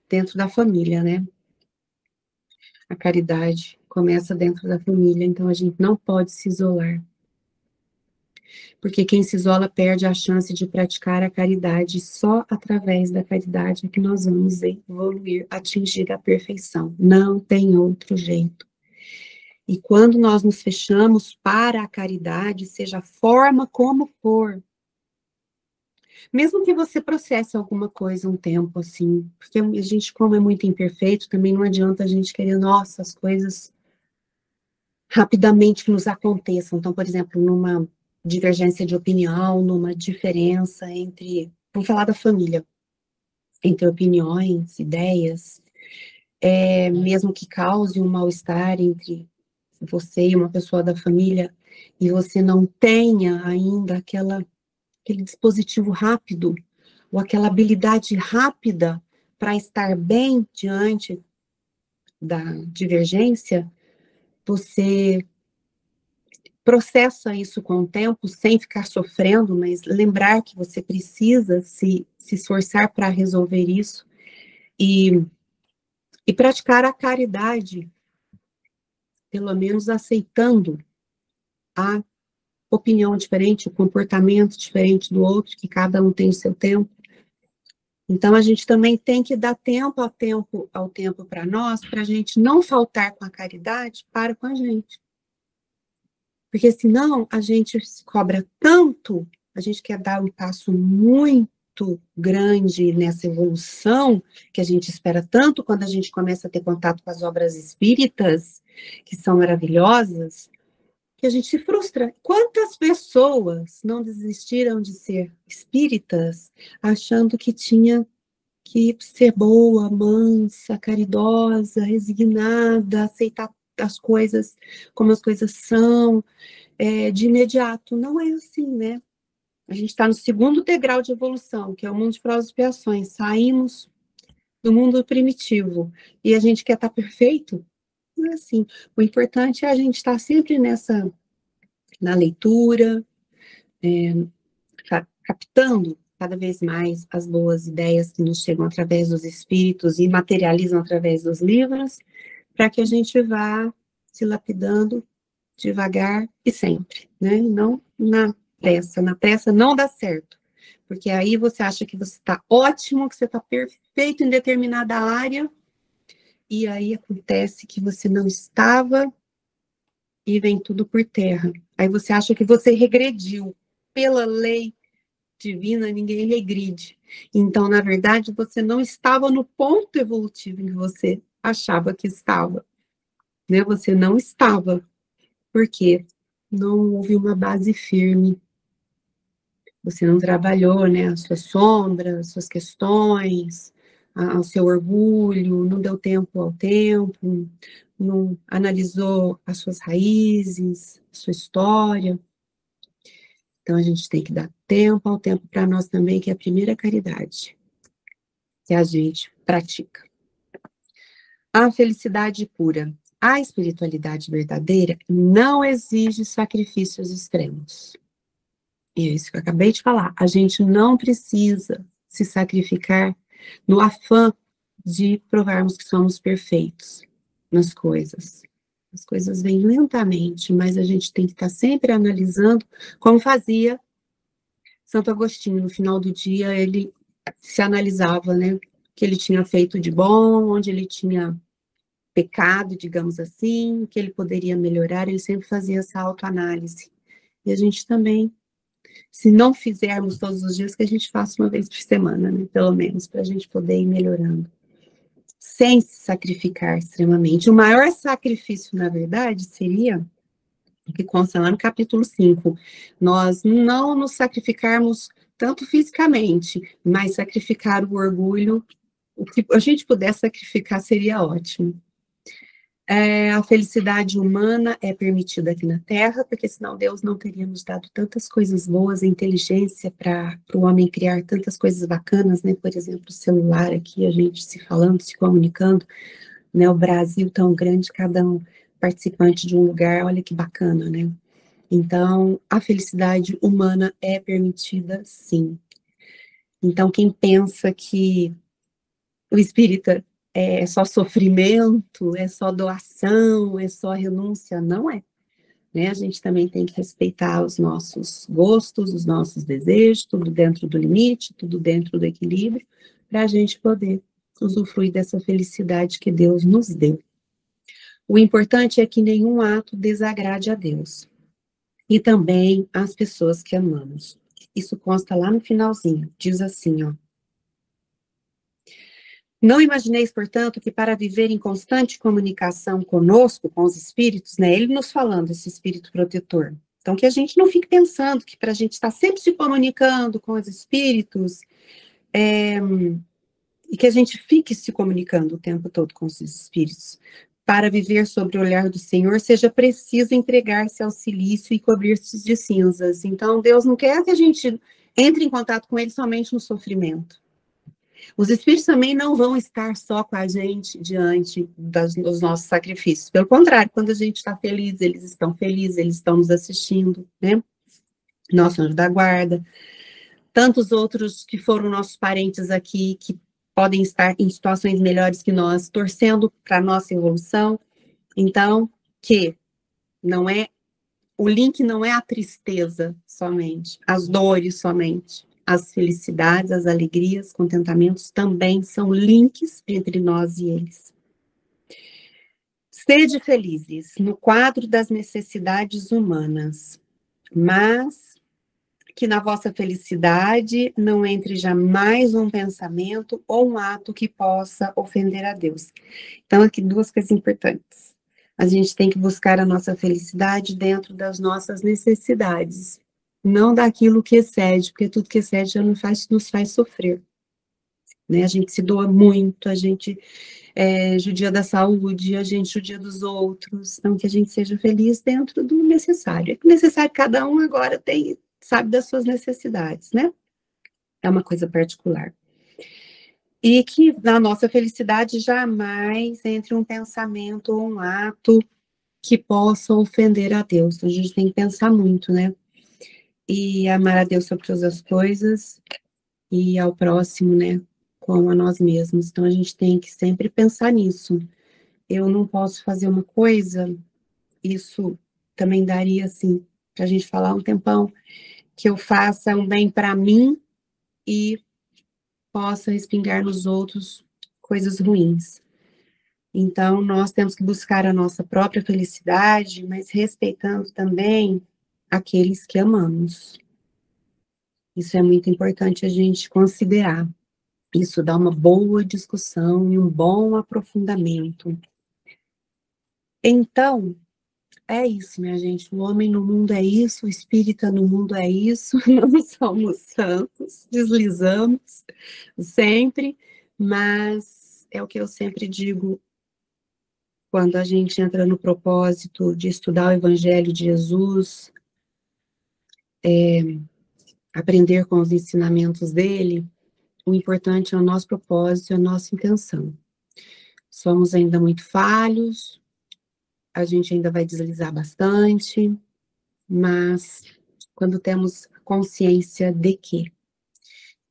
[SPEAKER 5] dentro da família, né? A caridade começa dentro da família, então a gente não pode se isolar. Porque quem se isola perde a chance de praticar a caridade, só através da caridade é que nós vamos evoluir, atingir a perfeição. Não tem outro jeito. E quando nós nos fechamos para a caridade, seja a forma como for, mesmo que você processe alguma coisa um tempo, assim, porque a gente, como é muito imperfeito, também não adianta a gente querer, nossa, as coisas rapidamente que nos aconteçam. Então, por exemplo, numa divergência de opinião, numa diferença entre, vamos falar da família, entre opiniões, ideias, mesmo que cause um mal-estar entre você e uma pessoa da família, e você não tenha ainda aquele dispositivo rápido, ou aquela habilidade rápida para estar bem diante da divergência, você processa isso com o tempo, sem ficar sofrendo, mas lembrar que você precisa se esforçar para resolver isso, e E praticar a caridade, pelo menos aceitando a opinião diferente, o comportamento diferente do outro, que cada um tem o seu tempo. Então, a gente também tem que dar tempo ao tempo para nós, para a gente não faltar com a caridade para com a gente. Porque senão a gente se cobra tanto, a gente quer dar um passo muito grande nessa evolução, que a gente espera tanto quando a gente começa a ter contato com as obras espíritas, que são maravilhosas, que a gente se frustra. Quantas pessoas não desistiram de ser espíritas, achando que tinha que ser boa, mansa, caridosa, resignada, aceitar as coisas como as coisas são, de imediato? Não é assim, né? A gente está no segundo degrau de evolução, que é o mundo de provas e expiações. Saímos do mundo primitivo e a gente quer estar perfeito? Não é assim. O importante é a gente estar sempre na leitura, captando cada vez mais as boas ideias que nos chegam através dos espíritos e materializam através dos livros, para que a gente vá se lapidando devagar e sempre, né? Não na pressa. Na pressa não dá certo, porque aí você acha que você está ótimo, que você está perfeito em determinada área, e aí acontece que você não estava e vem tudo por terra. Aí você acha que você regrediu. Pela lei divina, ninguém regride. Então, na verdade, você não estava no ponto evolutivo em que você achava que estava, né? Você não estava. Por quê? Não houve uma base firme. Você não trabalhou, né, as suas sombras, as suas questões, o seu orgulho, não deu tempo ao tempo, não analisou as suas raízes, a sua história. Então, a gente tem que dar tempo ao tempo para nós também, que é a primeira caridade que a gente pratica. A felicidade pura. A espiritualidade verdadeira não exige sacrifícios extremos. E é isso que eu acabei de falar. A gente não precisa se sacrificar no afã de provarmos que somos perfeitos nas coisas. As coisas vêm lentamente, mas a gente tem que estar sempre analisando, como fazia Santo Agostinho. No final do dia, ele se analisava, né? O que ele tinha feito de bom, onde ele tinha pecado, digamos assim, o que ele poderia melhorar. Ele sempre fazia essa autoanálise. E a gente também, se não fizermos todos os dias, que a gente faça uma vez por semana, né? Pelo menos, para a gente poder ir melhorando. Sem se sacrificar extremamente. O maior sacrifício, na verdade, seria o que consta lá no capítulo 5. Nós não nos sacrificarmos tanto fisicamente, mas sacrificar o orgulho. O que a gente puder sacrificar seria ótimo. A felicidade humana é permitida aqui na Terra, porque senão Deus não teria nos dado tantas coisas boas, a inteligência para o homem criar tantas coisas bacanas, né? Por exemplo, o celular aqui, a gente se falando, se comunicando, né? O Brasil tão grande, cada um participante de um lugar, olha que bacana, né? Então, a felicidade humana é permitida, sim. Então, quem pensa que o espírita é só sofrimento, é só doação, é só renúncia, não é. Né? A gente também tem que respeitar os nossos gostos, os nossos desejos, tudo dentro do limite, tudo dentro do equilíbrio, para a gente poder usufruir dessa felicidade que Deus nos deu. O importante é que nenhum ato desagrade a Deus e também as pessoas que amamos. Isso consta lá no finalzinho, diz assim, ó. Não imagineis, portanto, que para viver em constante comunicação conosco, com os espíritos, né, ele nos falando, esse espírito protetor, então que a gente não fique pensando que para a gente estar sempre se comunicando com os espíritos, e que a gente fique se comunicando o tempo todo com os espíritos. Para viver sob o olhar do Senhor, seja preciso entregar-se ao silício e cobrir-se de cinzas. Então, Deus não quer que a gente entre em contato com ele somente no sofrimento. Os espíritos também não vão estar só com a gente diante dos nossos sacrifícios. Pelo contrário, quando a gente está feliz, eles estão nos assistindo, né? Nosso anjo da guarda. Tantos outros que foram nossos parentes aqui, que podem estar em situações melhores que nós, torcendo para a nossa evolução. Então, o link não é a tristeza somente, as dores somente, as felicidades, as alegrias, contentamentos também são links entre nós e eles. Sede felizes no quadro das necessidades humanas, mas que na vossa felicidade não entre jamais um pensamento ou um ato que possa ofender a Deus. Então, aqui duas coisas importantes. A gente tem que buscar a nossa felicidade dentro das nossas necessidades, não daquilo que excede, porque tudo que excede já nos faz sofrer. Né? A gente se doa muito, a gente judia da saúde, a gente judia dos outros, então que a gente seja feliz dentro do necessário. É necessário, cada um agora sabe das suas necessidades, né? É uma coisa particular. E que na nossa felicidade jamais entre um pensamento ou um ato que possa ofender a Deus. Então, a gente tem que pensar muito, né? E amar a Deus sobre todas as coisas e ao próximo, né? Como a nós mesmos. Então, a gente tem que sempre pensar nisso. Eu não posso fazer uma coisa, isso também daria, assim, para a gente falar um tempão, que eu faça um bem para mim e possa respingar nos outros coisas ruins. Então, nós temos que buscar a nossa própria felicidade, mas respeitando também aqueles que amamos. Isso é muito importante a gente considerar. Isso dá uma boa discussão e um bom aprofundamento. Então, é isso, minha gente. O homem no mundo é isso, o espírita no mundo é isso. Não somos santos, deslizamos sempre, mas é o que eu sempre digo quando a gente entra no propósito de estudar o Evangelho de Jesus, aprender com os ensinamentos dele, o importante é o nosso propósito e a nossa intenção. Somos ainda muito falhos, a gente ainda vai deslizar bastante, mas quando temos consciência de que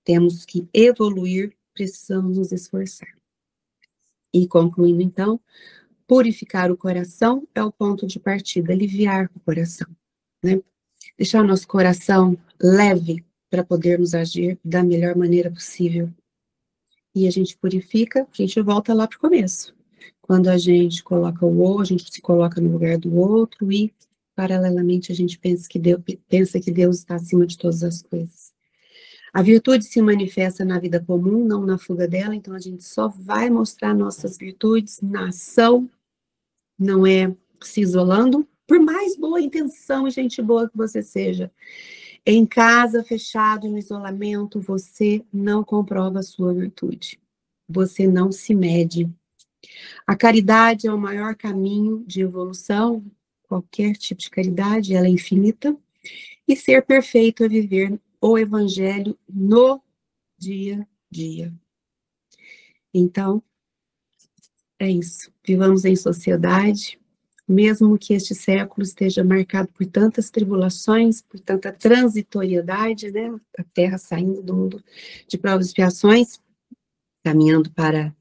[SPEAKER 5] temos que evoluir, precisamos nos esforçar. E concluindo, então, purificar o coração é o ponto de partida, aliviar o coração, né? Deixar o nosso coração leve para podermos agir da melhor maneira possível. E a gente purifica, a gente volta lá para o começo. Quando a gente coloca o outro, a gente se coloca no lugar do outro e, paralelamente, a gente pensa que Deus está acima de todas as coisas. A virtude se manifesta na vida comum, não na fuga dela, então a gente só vai mostrar nossas virtudes na ação, não é se isolando, por mais boa intenção e gente boa que você seja. Em casa, fechado, no isolamento, você não comprova a sua virtude. Você não se mede. A caridade é o maior caminho de evolução, qualquer tipo de caridade, ela é infinita. E ser perfeito é viver o Evangelho no dia a dia. Então, é isso. Vivamos em sociedade, mesmo que este século esteja marcado por tantas tribulações, por tanta transitoriedade, né? A Terra saindo do mundo de provas e expiações, caminhando para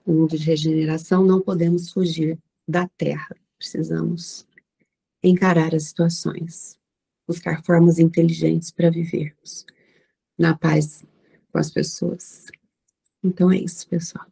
[SPEAKER 5] o mundo de regeneração, não podemos fugir da Terra. Precisamos encarar as situações, buscar formas inteligentes para vivermos na paz com as pessoas. Então é isso, pessoal.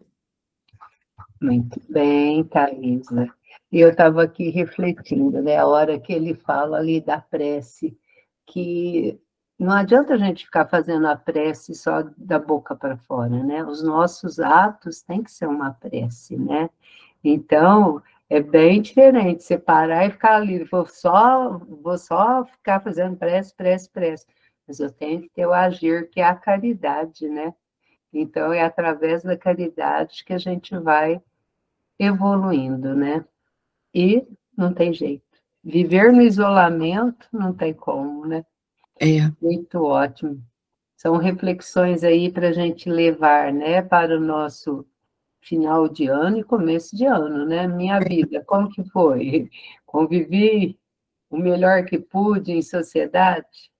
[SPEAKER 1] Muito bem, Thaisa. E eu estava aqui refletindo, né? A hora que ele fala ali da prece, que não adianta a gente ficar fazendo a prece só da boca para fora, né? Os nossos atos têm que ser uma prece, né? Então, é bem diferente você parar e ficar ali, vou só ficar fazendo prece, mas eu tenho que ter o agir, que é a caridade, né? Então, é através da caridade que a gente vai evoluindo, né? E não tem jeito. Viver no isolamento não tem como, né? Muito ótimo. São reflexões aí para a gente levar, né, para o nosso final de ano e começo de ano, né? Minha vida, como que foi? Convivi o melhor que pude em sociedade?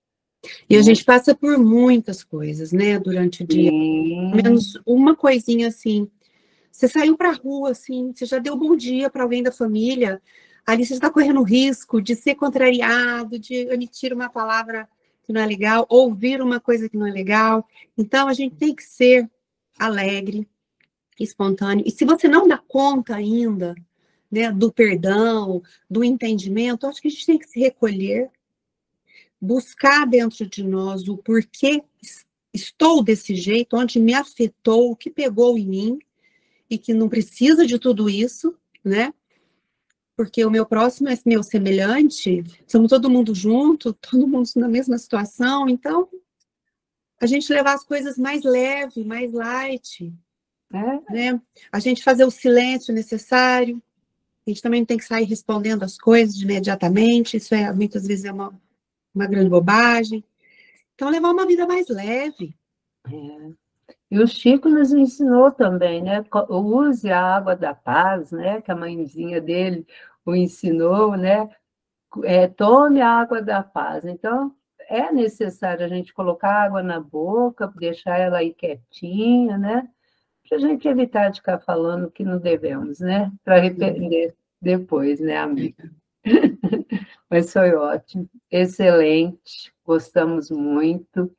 [SPEAKER 5] E a gente passa por muitas coisas, né, durante o dia. Pelo menos uma coisinha assim. Você saiu para a rua, assim, você já deu bom dia para alguém da família, ali você está correndo risco de ser contrariado, de emitir uma palavra que não é legal, ouvir uma coisa que não é legal. Então, a gente tem que ser alegre, espontâneo. E se você não dá conta ainda, né, do perdão, do entendimento, acho que a gente tem que se recolher, buscar dentro de nós o porquê estou desse jeito, onde me afetou, o que pegou em mim, e que não precisa de tudo isso, né? Porque o meu próximo é meu semelhante, somos todo mundo junto, todo mundo na mesma situação, então a gente levar as coisas mais leve, mais light, né? A gente fazer o silêncio necessário, a gente também não tem que sair respondendo as coisas imediatamente, isso muitas vezes é uma grande bobagem. Então, levar uma vida mais leve.
[SPEAKER 1] E o Chico nos ensinou também, né? Use a água da paz, né? Que a mãezinha dele o ensinou, né? Tome a água da paz. Então, é necessário a gente colocar água na boca, deixar ela aí quietinha, né? Para a gente evitar de ficar falando o que não devemos, né? Para arrepender depois, né, amiga? Mas foi ótimo, excelente, gostamos muito.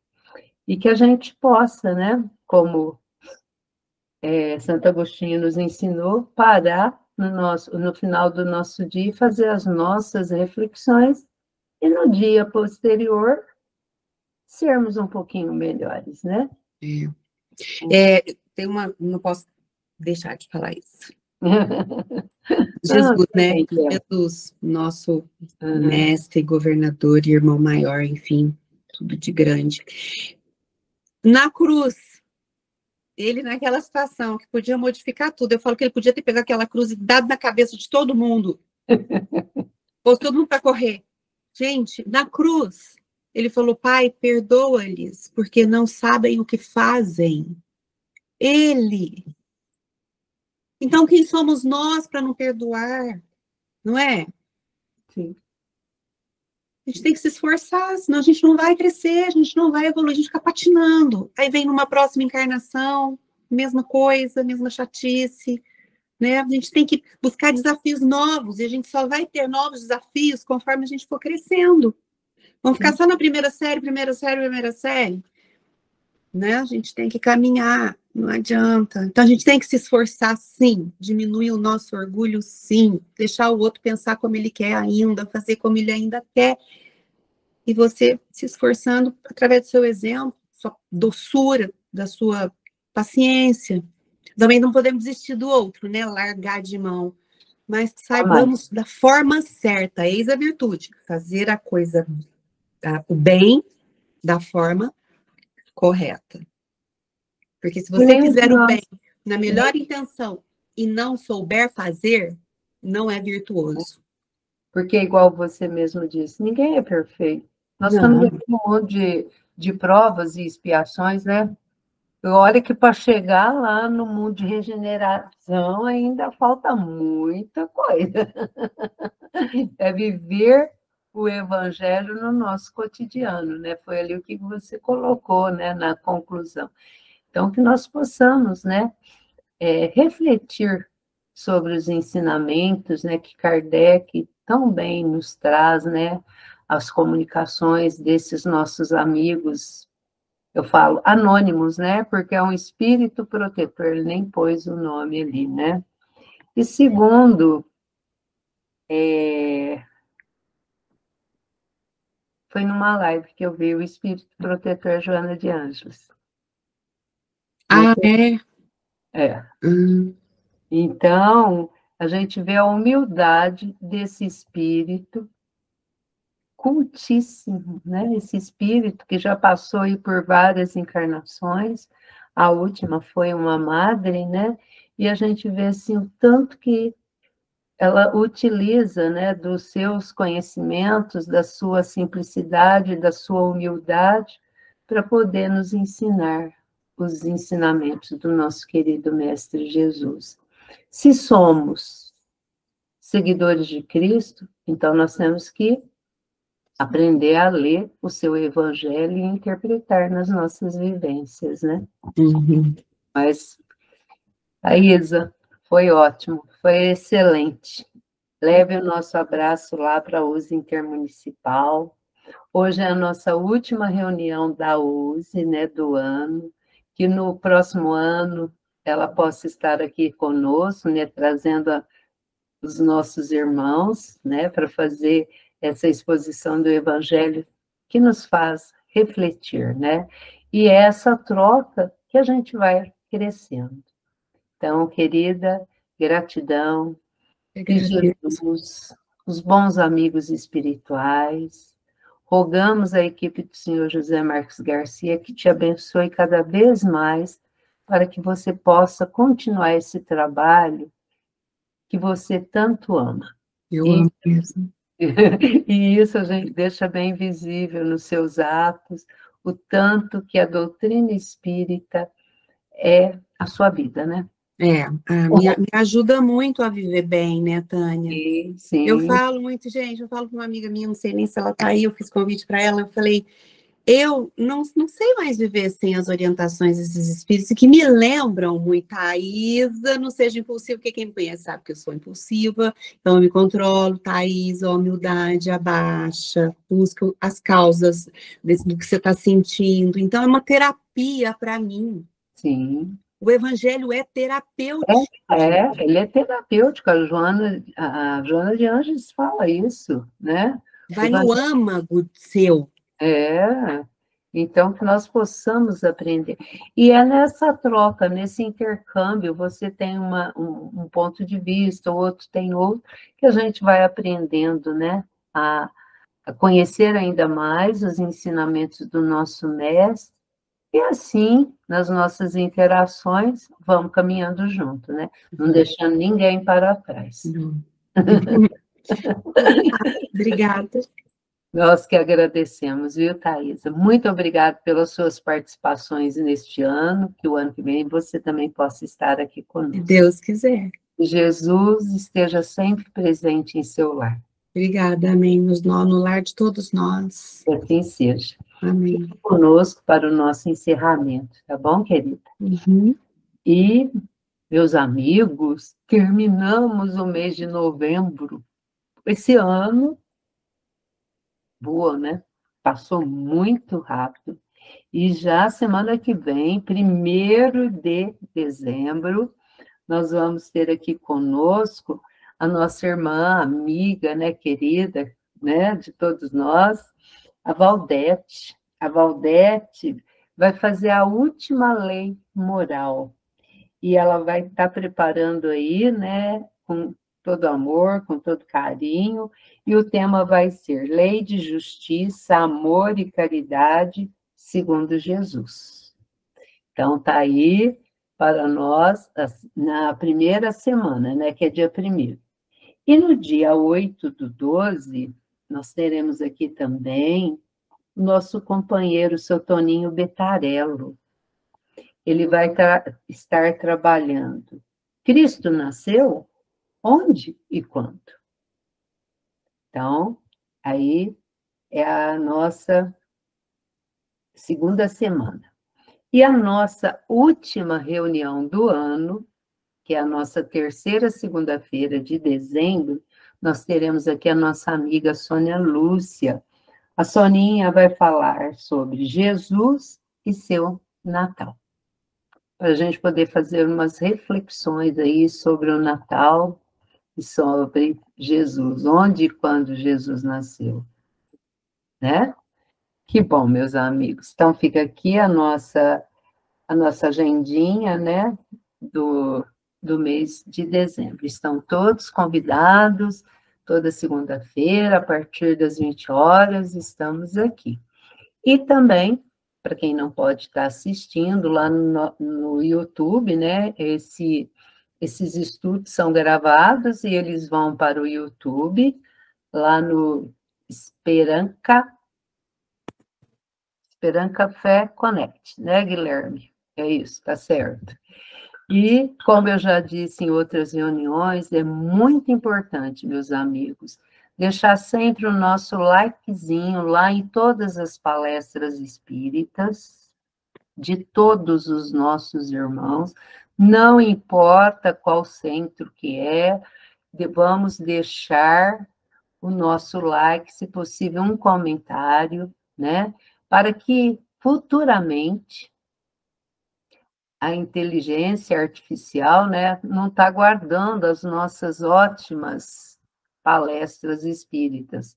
[SPEAKER 1] E que a gente possa, né, como Santo Agostinho nos ensinou, parar no final do nosso dia e fazer as nossas reflexões e no dia posterior sermos um pouquinho melhores, né?
[SPEAKER 5] Tem não posso deixar de falar isso. Jesus, né? Jesus, nosso mestre, governador, irmão maior, enfim, tudo de grande. Na cruz, ele naquela situação que podia modificar tudo, eu falo que ele podia ter pegado aquela cruz e dado na cabeça de todo mundo. Pôs todo mundo para correr. Gente, na cruz, ele falou, Pai, perdoa-lhes, porque não sabem o que fazem. Ele. Então, quem somos nós para não perdoar? Não é?
[SPEAKER 1] Sim.
[SPEAKER 5] A gente tem que se esforçar, senão a gente não vai crescer, a gente não vai evoluir, a gente fica patinando. Aí vem numa próxima encarnação, mesma coisa, mesma chatice, né? A gente tem que buscar desafios novos, e a gente só vai ter novos desafios conforme a gente for crescendo. Vamos ficar só na primeira série, né? A gente tem que caminhar, não adianta. Então, a gente tem que se esforçar, sim, diminuir o nosso orgulho, sim, deixar o outro pensar como ele quer ainda, fazer como ele ainda quer, e você se esforçando através do seu exemplo, sua doçura, da sua paciência. Também não podemos desistir do outro, né? Largar de mão, mas saibamos da forma certa, eis a virtude, fazer a coisa, o bem, da forma correta. Porque se você fizer o bem na melhor intenção e não souber fazer, não é virtuoso.
[SPEAKER 1] Porque, igual você mesmo disse, ninguém é perfeito. Nós estamos aqui um monte de provas e expiações, né? Olha que para chegar lá no mundo de regeneração ainda falta muita coisa. É viver o evangelho no nosso cotidiano, né? Foi ali o que você colocou, né, na conclusão. Então, que nós possamos, né, refletir sobre os ensinamentos, né, que Kardec tão bem nos traz, né, as comunicações desses nossos amigos, eu falo anônimos, né, porque é um espírito protetor, ele nem pôs o nome ali, né. E segundo, foi numa live que eu vi o espírito protetor Joana de Ângeles. É. Então, a gente vê a humildade desse espírito cultíssimo, né? Esse espírito que já passou aí por várias encarnações, a última foi uma madre, né? E a gente vê assim o tanto que ela utiliza, né, dos seus conhecimentos, da sua simplicidade, da sua humildade, para poder nos ensinar os ensinamentos do nosso querido Mestre Jesus. Se somos seguidores de Cristo, então nós temos que aprender a ler o seu evangelho e interpretar nas nossas vivências, né?
[SPEAKER 5] Uhum.
[SPEAKER 1] Mas, Isa, foi ótimo, foi excelente. Leve o nosso abraço lá para a USE Intermunicipal. Hoje é a nossa última reunião da USE, né, do ano, que no próximo ano ela possa estar aqui conosco, né, trazendo os nossos irmãos, né, para fazer essa exposição do Evangelho que nos faz refletir, né? E é essa troca que a gente vai crescendo. Então, querida, gratidão, que Jesus, os bons amigos espirituais, rogamos a equipe do senhor José Marcos Garcia que te abençoe cada vez mais para que você possa continuar esse trabalho que você tanto ama.
[SPEAKER 5] Eu amo mesmo.
[SPEAKER 1] E isso a gente deixa bem visível nos seus atos, o tanto que a doutrina espírita é a sua vida, né?
[SPEAKER 5] Me ajuda muito a viver bem, né, Tânia?
[SPEAKER 1] Sim.
[SPEAKER 5] Eu falo muito, gente, eu falo com uma amiga minha, não sei nem se ela está aí, eu fiz convite para ela, eu falei, eu não sei mais viver sem as orientações desses espíritos que me lembram muito a Isa, não seja impulsiva, porque quem me conhece sabe que eu sou impulsiva, então eu me controlo, Thaís, a humildade, abaixa, busca as causas do que você está sentindo, então é uma terapia para mim.
[SPEAKER 1] Sim.
[SPEAKER 5] O evangelho é terapêutico.
[SPEAKER 1] Ele é terapêutico. A Joana de Anjos fala isso, né?
[SPEAKER 5] Vai no âmago seu.
[SPEAKER 1] Então que nós possamos aprender. E é nessa troca, nesse intercâmbio, você tem um ponto de vista, o outro tem outro, que a gente vai aprendendo, né? A conhecer ainda mais os ensinamentos do nosso mestre, e assim, nas nossas interações, vamos caminhando junto, né? Não deixando ninguém para trás.
[SPEAKER 5] Obrigada.
[SPEAKER 1] Nós que agradecemos, viu, Thaisa? Muito obrigada pelas suas participações neste ano, que o ano que vem você também possa estar aqui conosco.
[SPEAKER 5] Se Deus quiser.
[SPEAKER 1] Que Jesus esteja sempre presente em seu lar.
[SPEAKER 5] Obrigada, amém. No lar de todos nós.
[SPEAKER 1] Que assim seja.
[SPEAKER 5] Amém.
[SPEAKER 1] Fique conosco para o nosso encerramento, tá bom, querida?
[SPEAKER 5] Uhum.
[SPEAKER 1] E, meus amigos, terminamos o mês de novembro. Esse ano voa, né? Passou muito rápido. E já semana que vem, 1º de dezembro, nós vamos ter aqui conosco a nossa irmã, amiga, né, querida, né, de todos nós, a Valdete. A Valdete vai fazer a última lei moral. E ela vai estar preparando aí, né, com todo amor, com todo carinho, e o tema vai ser Lei de Justiça, Amor e Caridade, segundo Jesus. Então, está aí para nós na primeira semana, né, que é dia 1º. E no dia 8/12, nós teremos aqui também o nosso companheiro, seu Toninho Betarello. Ele vai estar trabalhando. Cristo nasceu? Onde e quando? Então, aí é a nossa segunda semana. E a nossa última reunião do ano, que é a nossa terceira segunda-feira de dezembro, nós teremos aqui a nossa amiga Sônia Lúcia. A Soninha vai falar sobre Jesus e seu Natal. Para a gente poder fazer umas reflexões aí sobre o Natal e sobre Jesus, onde e quando Jesus nasceu, né? Que bom, meus amigos. Então, fica aqui a nossa agendinha, né, do mês de dezembro. Estão todos convidados, toda segunda-feira, a partir das 20 horas, estamos aqui. E também, para quem não pode estar assistindo, lá no YouTube, né, esses estudos são gravados e eles vão para o YouTube, lá no Esperanca Fé Connect, né, Guilherme? É isso, tá certo. E, como eu já disse em outras reuniões, é muito importante, meus amigos, deixar sempre o nosso likezinho lá em todas as palestras espíritas, de todos os nossos irmãos, não importa qual centro que é, vamos deixar o nosso like, se possível, um comentário, né? Para que futuramente a inteligência artificial, né, não está guardando as nossas ótimas palestras espíritas.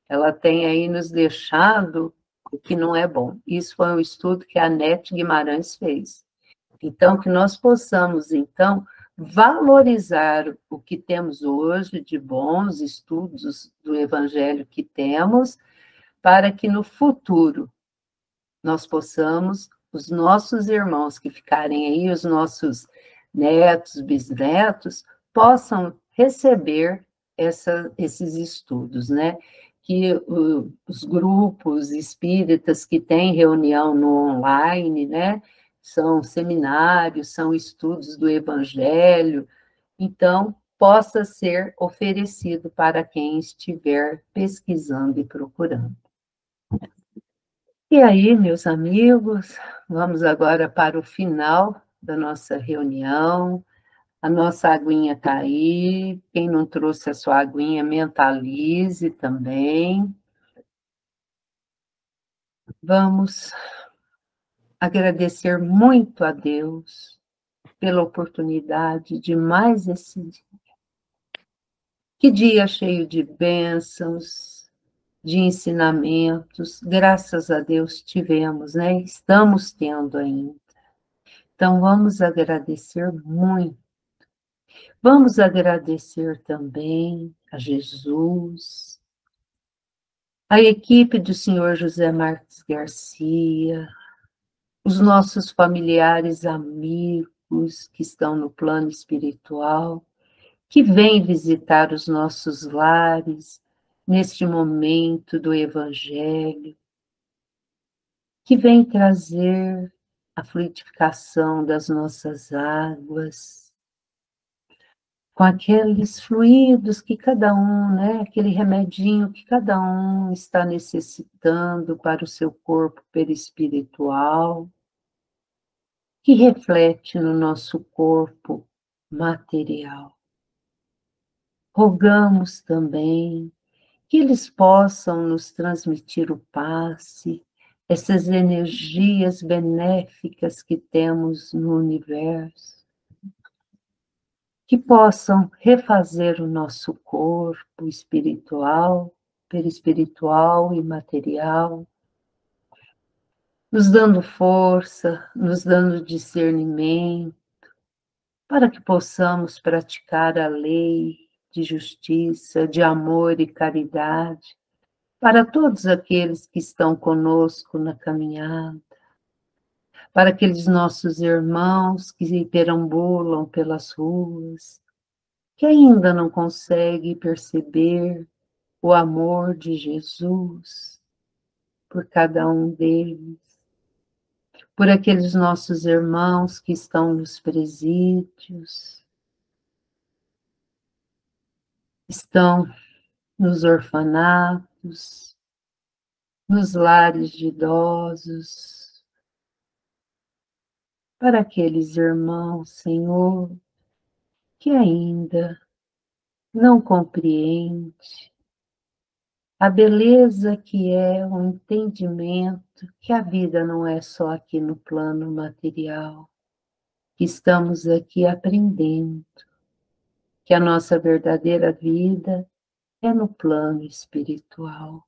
[SPEAKER 1] Ela tem aí nos deixado o que não é bom. Isso foi um estudo que a Nete Guimarães fez. Então, que nós possamos, então, valorizar o que temos hoje de bons estudos do Evangelho que temos, para que no futuro nós possamos, os nossos irmãos que ficarem aí, os nossos netos, bisnetos, possam receber esses estudos, né? Que os grupos espíritas que têm reunião no online, né? São seminários, são estudos do Evangelho, então, possa ser oferecido para quem estiver pesquisando e procurando. E aí, meus amigos, vamos agora para o final da nossa reunião. A nossa aguinha está aí. Quem não trouxe a sua aguinha, mentalize também. Vamos agradecer muito a Deus pela oportunidade de mais esse dia. Que dia cheio de bênçãos, de ensinamentos, graças a Deus tivemos, né? Estamos tendo ainda. Então, vamos agradecer muito. Vamos agradecer também a Jesus, a equipe do senhor José Marques Garcia, os nossos familiares, amigos que estão no plano espiritual, que vêm visitar os nossos lares neste momento do Evangelho, que vem trazer a fluidificação das nossas águas, com aqueles fluidos que cada um, né, aquele remedinho que cada um está necessitando para o seu corpo perispiritual, que reflete no nosso corpo material. Rogamos também que eles possam nos transmitir o passe, essas energias benéficas que temos no universo, que possam refazer o nosso corpo espiritual, perispiritual e material, nos dando força, nos dando discernimento, para que possamos praticar a lei de justiça, de amor e caridade, para todos aqueles que estão conosco na caminhada, para aqueles nossos irmãos que perambulam pelas ruas, que ainda não conseguem perceber o amor de Jesus por cada um deles, por aqueles nossos irmãos que estão nos presídios, estão nos orfanatos, nos lares de idosos, para aqueles irmãos, Senhor, que ainda não compreende a beleza que é o entendimento que a vida não é só aqui no plano material, que estamos aqui aprendendo, que a nossa verdadeira vida é no plano espiritual.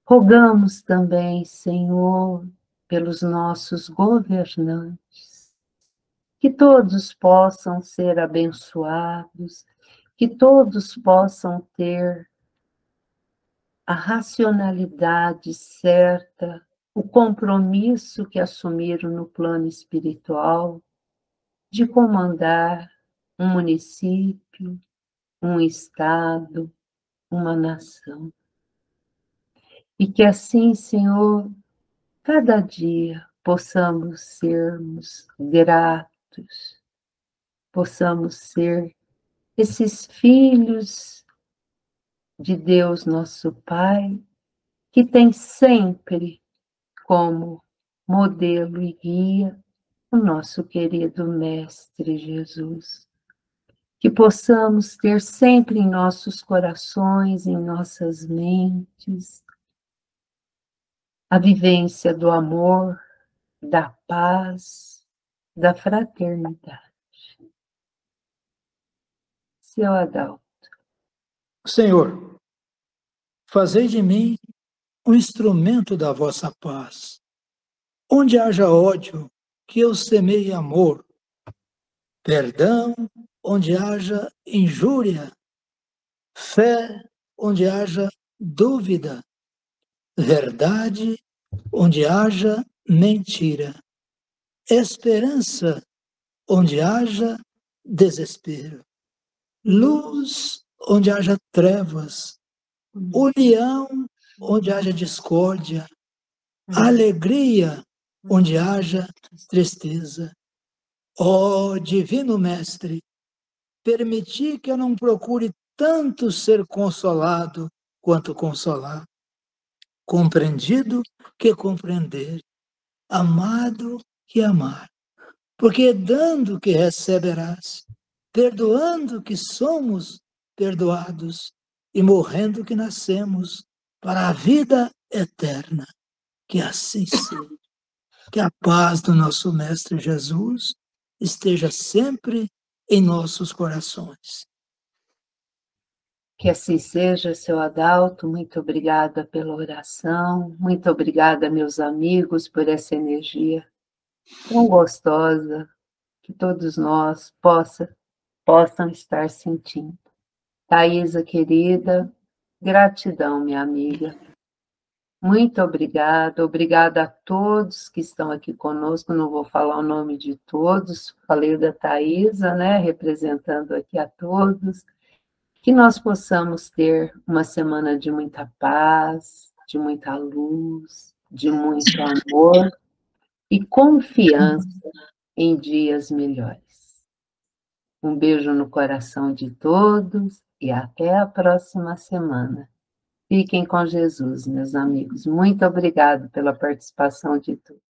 [SPEAKER 1] Rogamos também, Senhor, pelos nossos governantes, que todos possam ser abençoados, que todos possam ter a racionalidade certa, o compromisso que assumiram no plano espiritual de comandar um município, um estado, uma nação. E que assim, Senhor, cada dia possamos sermos gratos, possamos ser esses filhos de Deus nosso Pai, que tem sempre como modelo e guia o nosso querido Mestre Jesus. Que possamos ter sempre em nossos corações, em nossas mentes, a vivência do amor, da paz, da fraternidade. Seu Adalto.
[SPEAKER 6] Senhor, fazei de mim um instrumento da vossa paz. Onde haja ódio, que eu semeie amor. Perdão, onde haja injúria. Fé, onde haja dúvida. Verdade, onde haja mentira. Esperança, onde haja desespero. Luz, onde haja trevas. União, onde haja discórdia. Alegria, onde haja tristeza. Ó Divino Mestre, permiti que eu não procure tanto ser consolado quanto consolar, compreendido que compreender, amado que amar, porque dando que receberás, perdoando que somos perdoados e morrendo que nascemos para a vida eterna. Que assim seja. Que a paz do nosso Mestre Jesus esteja sempre em nossos corações.
[SPEAKER 1] Que assim seja, seu Adalto. Muito obrigada pela oração. Muito obrigada, meus amigos, por essa energia tão gostosa que todos nós possam estar sentindo. Thaisa, querida, gratidão, minha amiga. Muito obrigada. Obrigada a todos que estão aqui conosco. Não vou falar o nome de todos. Falei da Thaisa, né, representando aqui a todos. Que nós possamos ter uma semana de muita paz, de muita luz, de muito amor e confiança em dias melhores. Um beijo no coração de todos e até a próxima semana. Fiquem com Jesus, meus amigos. Muito obrigado pela participação de todos.